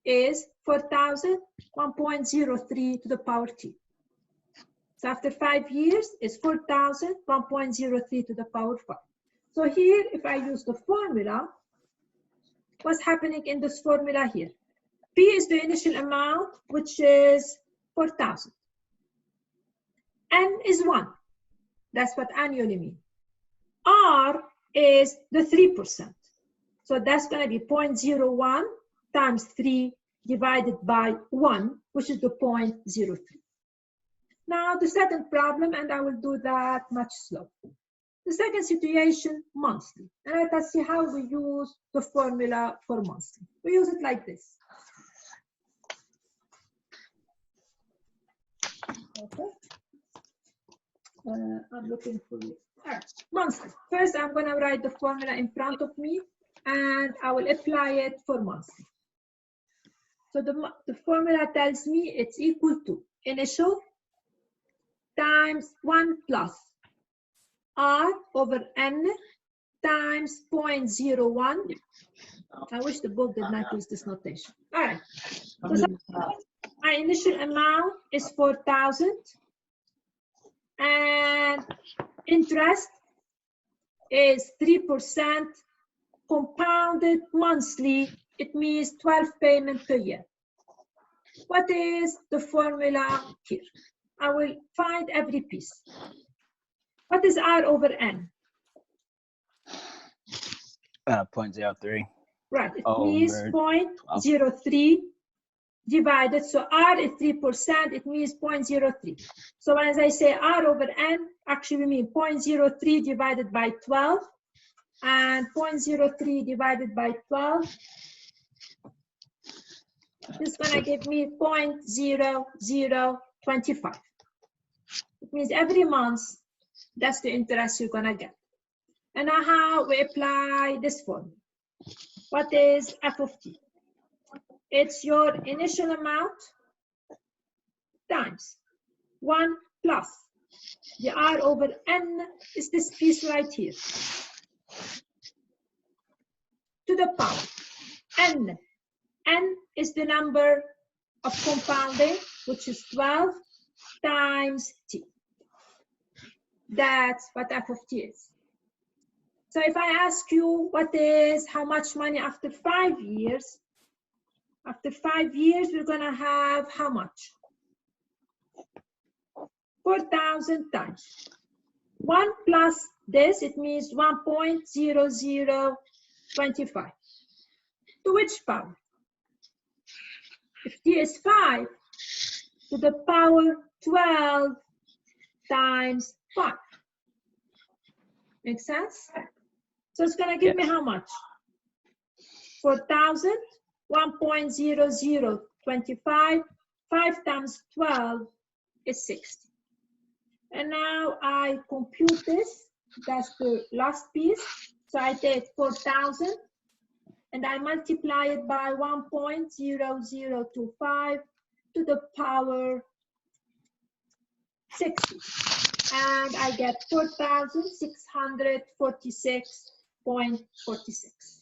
is 4,000, 1.03 to the power t. So after 5 years, it's 4,000, 1.03 to the power 5. So here, if I use the formula, what's happening in this formula here? P is the initial amount, which is 4,000. N is 1. That's what annually means. R is the 3%. So that's going to be 0.01 times 3 divided by 1, which is the 0.03. Now the second problem, and I will do that much slower. The second situation, monthly. And let us see how we use the formula for monthly. We use it like this. Okay. I'm looking for it. Monthly. First, I'm going to write the formula in front of me, and I will apply it for monthly. So the formula tells me it's equal to initial times 1 plus R over N times 0.01. I wish the book did not use this notation. All right. So my initial amount is 4,000. And interest is 3% compounded monthly. It means 12 payments per year. What is the formula here? I will find every piece. What is R over N? 0.03. Right, it means Over 0.03 divided, so R is 3%, it means 0.03. So as I say R over N, actually we mean 0.03 divided by 12, and 0.03 divided by 12 is gonna give me 0.0025. It means every month, that's the interest you're gonna get. And now how we apply this formula. What is f of t? It's your initial amount times 1 plus the R over N is this piece right here, to the power N. N is the number of compounding, which is 12 times t. That's what f of t is. So if I ask you what is how much money after 5 years, after 5 years, we're gonna have how much? 4,000 times 1 plus this, it means 1.0025. To which power? If t is 5, to the power 12 times 5. Make sense? So it's gonna give me how much? 4,000, 1.0025, 5 times 12 is 60. And now I compute this, that's the last piece. So I take 4,000 and I multiply it by 1.0025 to the power 60. And I get 4,646.46.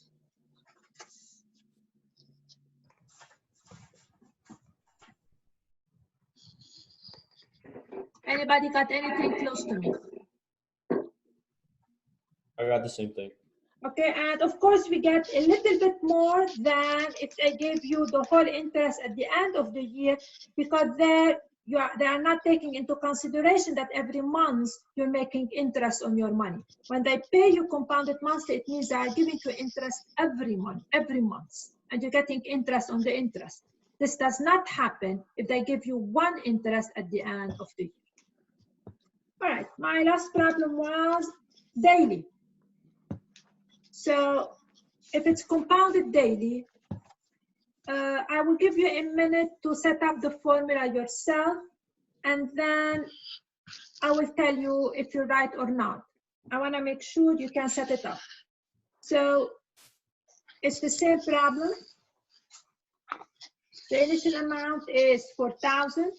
Anybody got anything close to me? I got the same thing. Okay, and of course we get a little bit more than if I gave you the whole interest at the end of the year, because they are not taking into consideration that every month you're making interest on your money. When they pay you compounded monthly, it means they are giving you interest every month, and you're getting interest on the interest. This does not happen if they give you one interest at the end of the year. All right, my last problem was daily. So if it's compounded daily, I will give you a minute to set up the formula yourself, and then I will tell you if you're right or not. I want to make sure you can set it up. So it's the same problem. The initial amount is 4,000.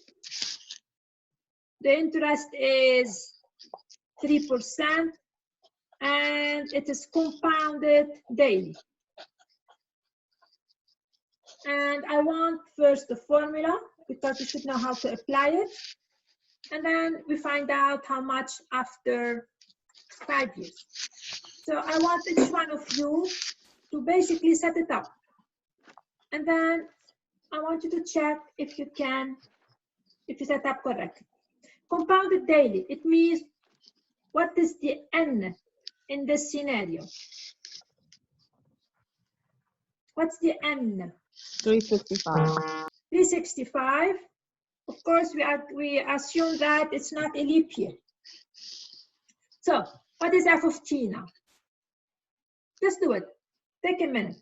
The interest is 3%, and it is compounded daily. And I want first the formula, because you should know how to apply it. And then we find out how much after 5 years. So I want each one of you to basically set it up. And then I want you to check if you set up correctly. Compounded daily, it means what is the N in this scenario? What's the N? 365. 365. Of course, we assume that it's not a leap year. So what is f of t now? Just do it. Take a minute.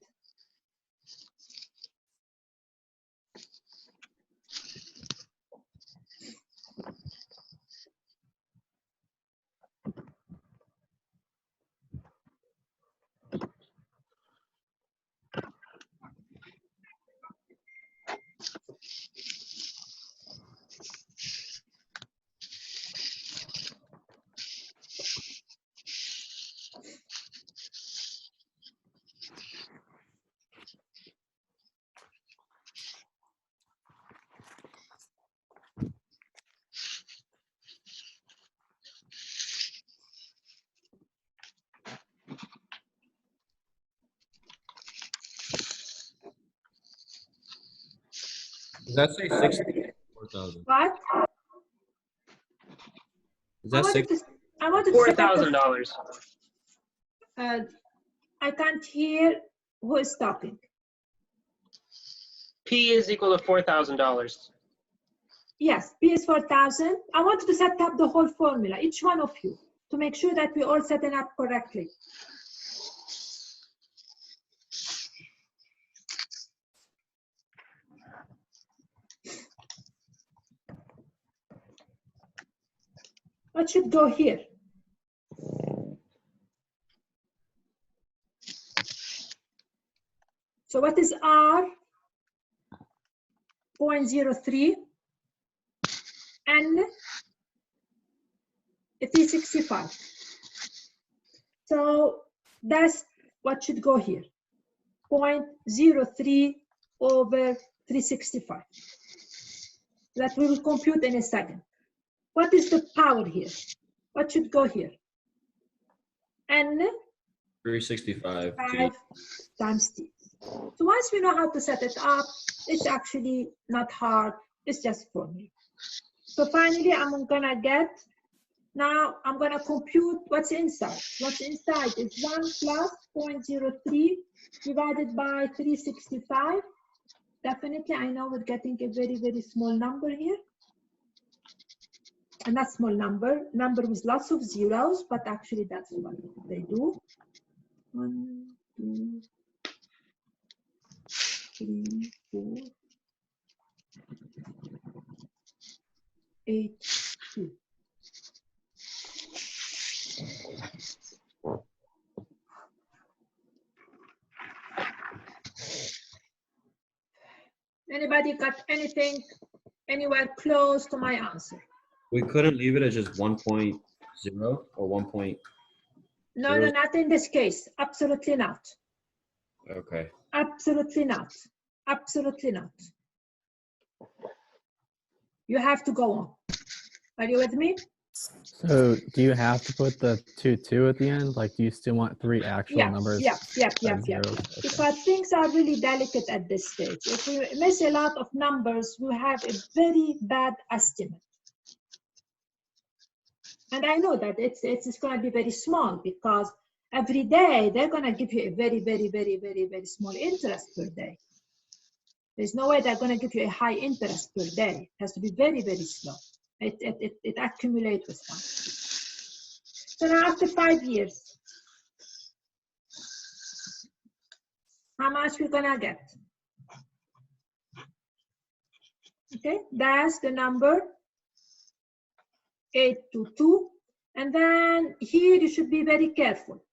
Does that say 60 or 4,000? What? Is that 60? I wanted to set up the $4,000. I can't hear who is talking. P is equal to $4,000. Yes, P is 4,000. I want to set up the whole formula, each one of you, to make sure that we all set it up correctly. What should go here? So what is R? 0.03 and 365. So that's what should go here. 0.03 over 365. That we will compute in a second. What is the power here? What should go here? N 365. 5 times T. So once we know how to set it up, it's actually not hard. It's just formula. So finally, I'm gonna get, now I'm gonna compute what's inside. What's inside is 1 plus 0.03 divided by 365. Definitely, I know we're getting a very, very small number here. And not small number with lots of zeros, but actually that's what they do. 1, 2, 3, 4, 8, 2. Anybody got anything anywhere close to my answer? We couldn't leave it as just 1.0 or 1. No, no, not in this case. Absolutely not. Okay. Absolutely not. Absolutely not. You have to go on. Are you with me? So do you have to put the 2 at the end? Like, do you still want 3 actual numbers? Yeah. and zeros? Okay. Because things are really delicate at this stage. If we miss a lot of numbers, we have a very bad estimate. And I know that it's going to be very small because every day they're going to give you a very, very, very, very, very small interest per day. There's no way they're going to give you a high interest per day. It has to be very, very slow. It accumulates with time. So now after 5 years, how much we're going to get? Okay, that's the number 822. And then here you should be very careful.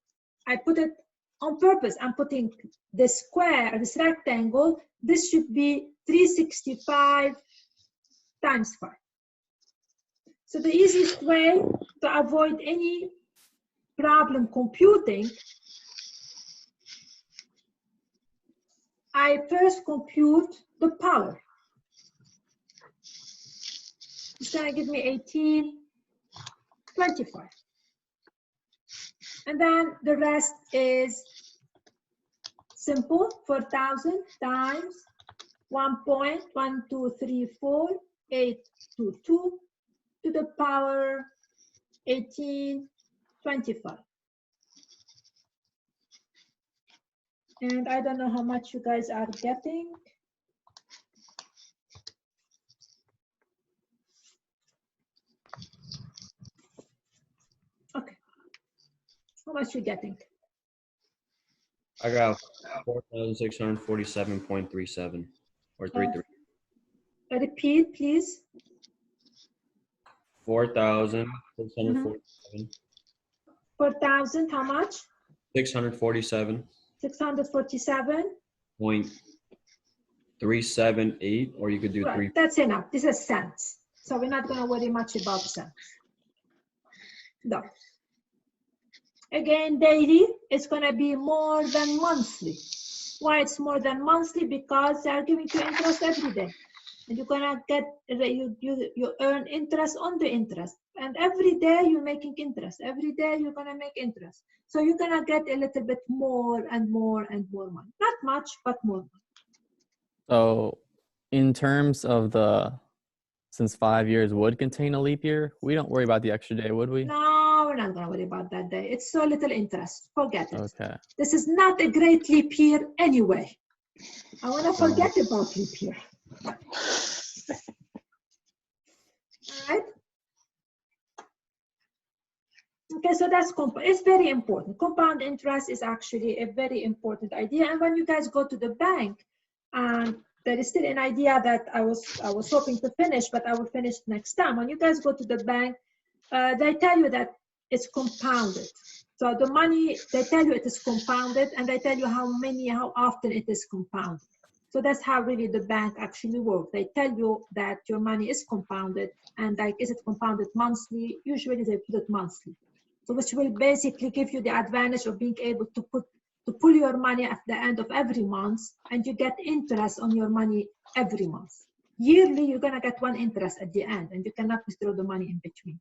I put it on purpose. I'm putting the square, this rectangle. This should be 365 times 5. So the easiest way to avoid any problem computing, I first compute the power. It's going to give me 1825. And then the rest is simple, 4,000 times 1.1234822 to the power 1825. And I don't know how much you guys are getting. Okay. How much you getting? I got 4,647.37 or 33. Repeat, please. 4,647. 4,000, how much? 647. 647. 0.378, or you could do Right, 3. that's enough. This is cents. So we're not going to worry much about cents. No. Again, daily, it's going to be more than monthly. Why it's more than monthly? Because they are giving you interest every day. And you're going to get, you earn interest on the interest. And every day you're making interest. Every day you're going to make interest. So you're going to get a little bit more and more and more money. Not much, but more money. So in terms of since 5 years would contain a leap year, we don't worry about the extra day, would we? No, we're not gonna worry about that day. It's so little interest, forget it. Okay. This is not a great leap year anyway. I wanna forget about leap year. All right? Okay, so that's it's very important. Compound interest is actually a very important idea. And when you guys go to the bank, and there is still an idea that I was hoping to finish, but I will finish next time. When you guys go to the bank, they tell you that it's compounded. So the money, they tell you it is compounded, and they tell you how often it is compounded. So that's how really the bank actually works. They tell you that your money is compounded, and like, is it compounded monthly? Usually they put it monthly. So which will basically give you the advantage of being able to pull your money at the end of every month, and you get interest on your money every month. Yearly, you're gonna get one interest at the end, and you cannot withdraw the money in between.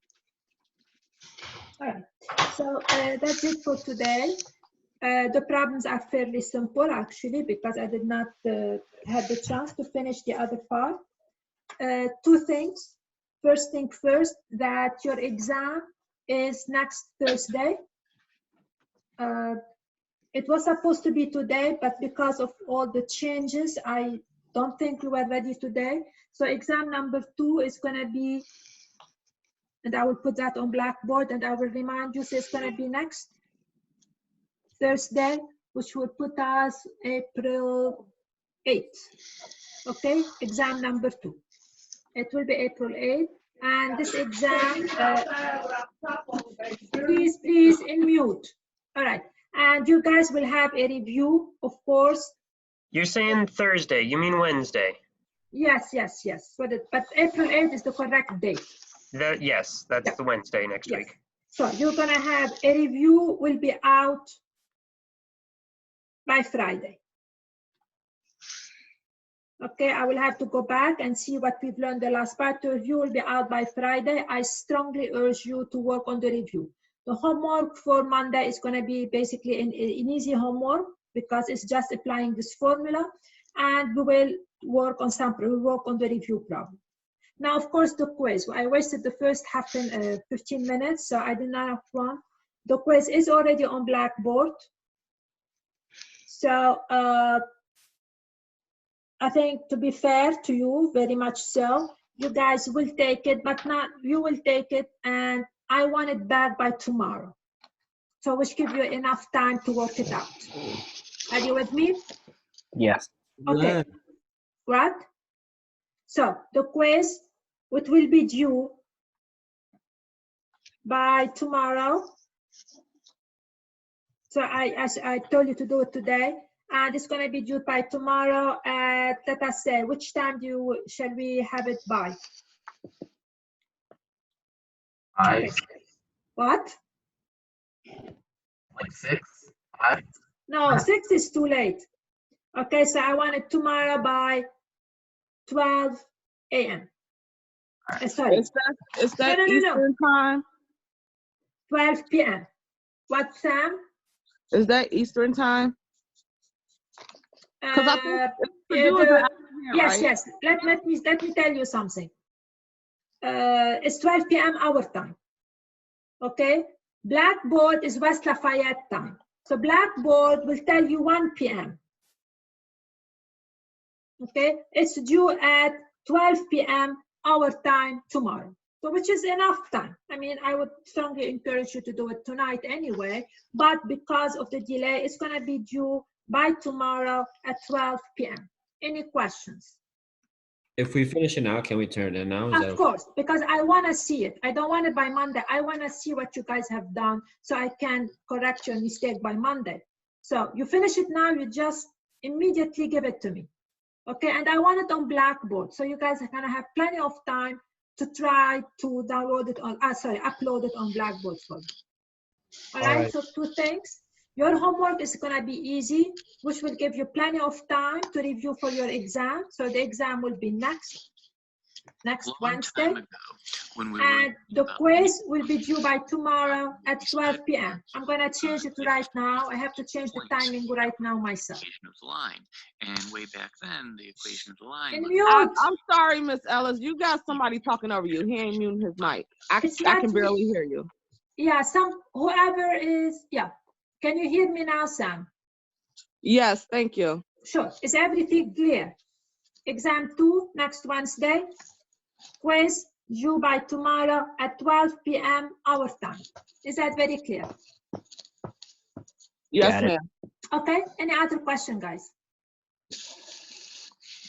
All right, so that's it for today. The problems are fairly simple actually, because I did not have the chance to finish the other part. Two things. First thing first, that your exam is next Thursday. It was supposed to be today, but because of all the changes, I don't think we were ready today. So exam number 2 is gonna be, and I will put that on Blackboard, and I will remind you, so it's gonna be next Thursday, which will put us April 8th. Okay, exam number 2. It will be April 8th. And this exam, please in mute. All right, and you guys will have a review, of course. You're saying Thursday, you mean Wednesday? Yes. But April 8th is the correct date. Yes, that's the Wednesday next week. So you're gonna have a review, will be out by Friday. Okay, I will have to go back and see what we've learned the last part. The review will be out by Friday. I strongly urge you to work on the review. The homework for Monday is going to be basically an easy homework, because it's just applying this formula, and we will work on sample. We'll work on the review problem. Now, of course, the quiz. I wasted the first 15 minutes, so I did not have one. The quiz is already on Blackboard. So I think, to be fair to you, very much so, you guys will take it, but not, you will take it, and I want it back by tomorrow. So which gives you enough time to work it out. Are you with me? Yes. Okay. Right? So the quiz, it will be due by tomorrow. So I told you to do it today. And it's going to be due by tomorrow at, let us say, which time shall we have it by? 5. Okay. What? Like 6, 5. No, 6 is too late. Okay, so I want it tomorrow by 12 a.m. Sorry. Is that No. Eastern time? 12 p.m. What, Sam? Is that Eastern time? Because I think yes, right? yes. Let me tell you something. It's 12 p.m. our time. Okay. Blackboard is West Lafayette time. So Blackboard will tell you 1 p.m. Okay. It's due at 12 p.m. our time tomorrow. So which is enough time. I mean, I would strongly encourage you to do it tonight anyway, but because of the delay, it's going to be due by tomorrow at 12 p.m. Any questions? If we finish it now, can we turn it in now? Of course, because I want to see it. I don't want it by Monday. I want to see what you guys have done so I can correct your mistake by Monday. So you finish it now, you just immediately give it to me. Okay, and I want it on Blackboard. So you guys are going to have plenty of time to try to download it on, upload it on Blackboard for you. All right, so 2 things. Your homework is going to be easy, which will give you plenty of time to review for your exam. So the exam will be next Wednesday. And the quiz will be due by tomorrow at 12 p.m. I'm going to change it right now. I have to change the timing right now myself. And way back then, the equation of the line. I'm sorry, Miss Ellis. You got somebody talking over you. He ain't muting his mic. I can barely hear you. yeah, whoever is, yeah. Can you hear me now, Sam? Yes, thank you. Sure. Is everything clear? Exam 2 next Wednesday. Quiz due by tomorrow at 12 p.m. our time. Is that very clear? Yes, Got it. ma'am. Okay. Any other question, guys?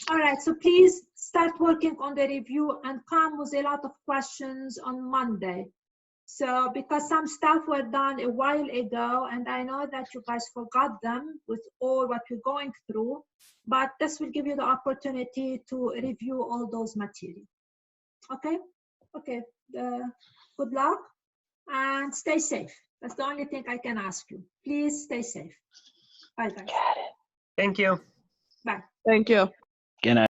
All right. So please start working on the review and come with a lot of questions on Monday. So because some stuff were done a while ago, and I know that you guys forgot them with all what we're going through, but this will give you the opportunity to review all those materials. Okay? Okay. Good luck and stay safe. That's the only thing I can ask you. Please stay safe. Bye, guys. Thank you. Bye. Thank you. Good night.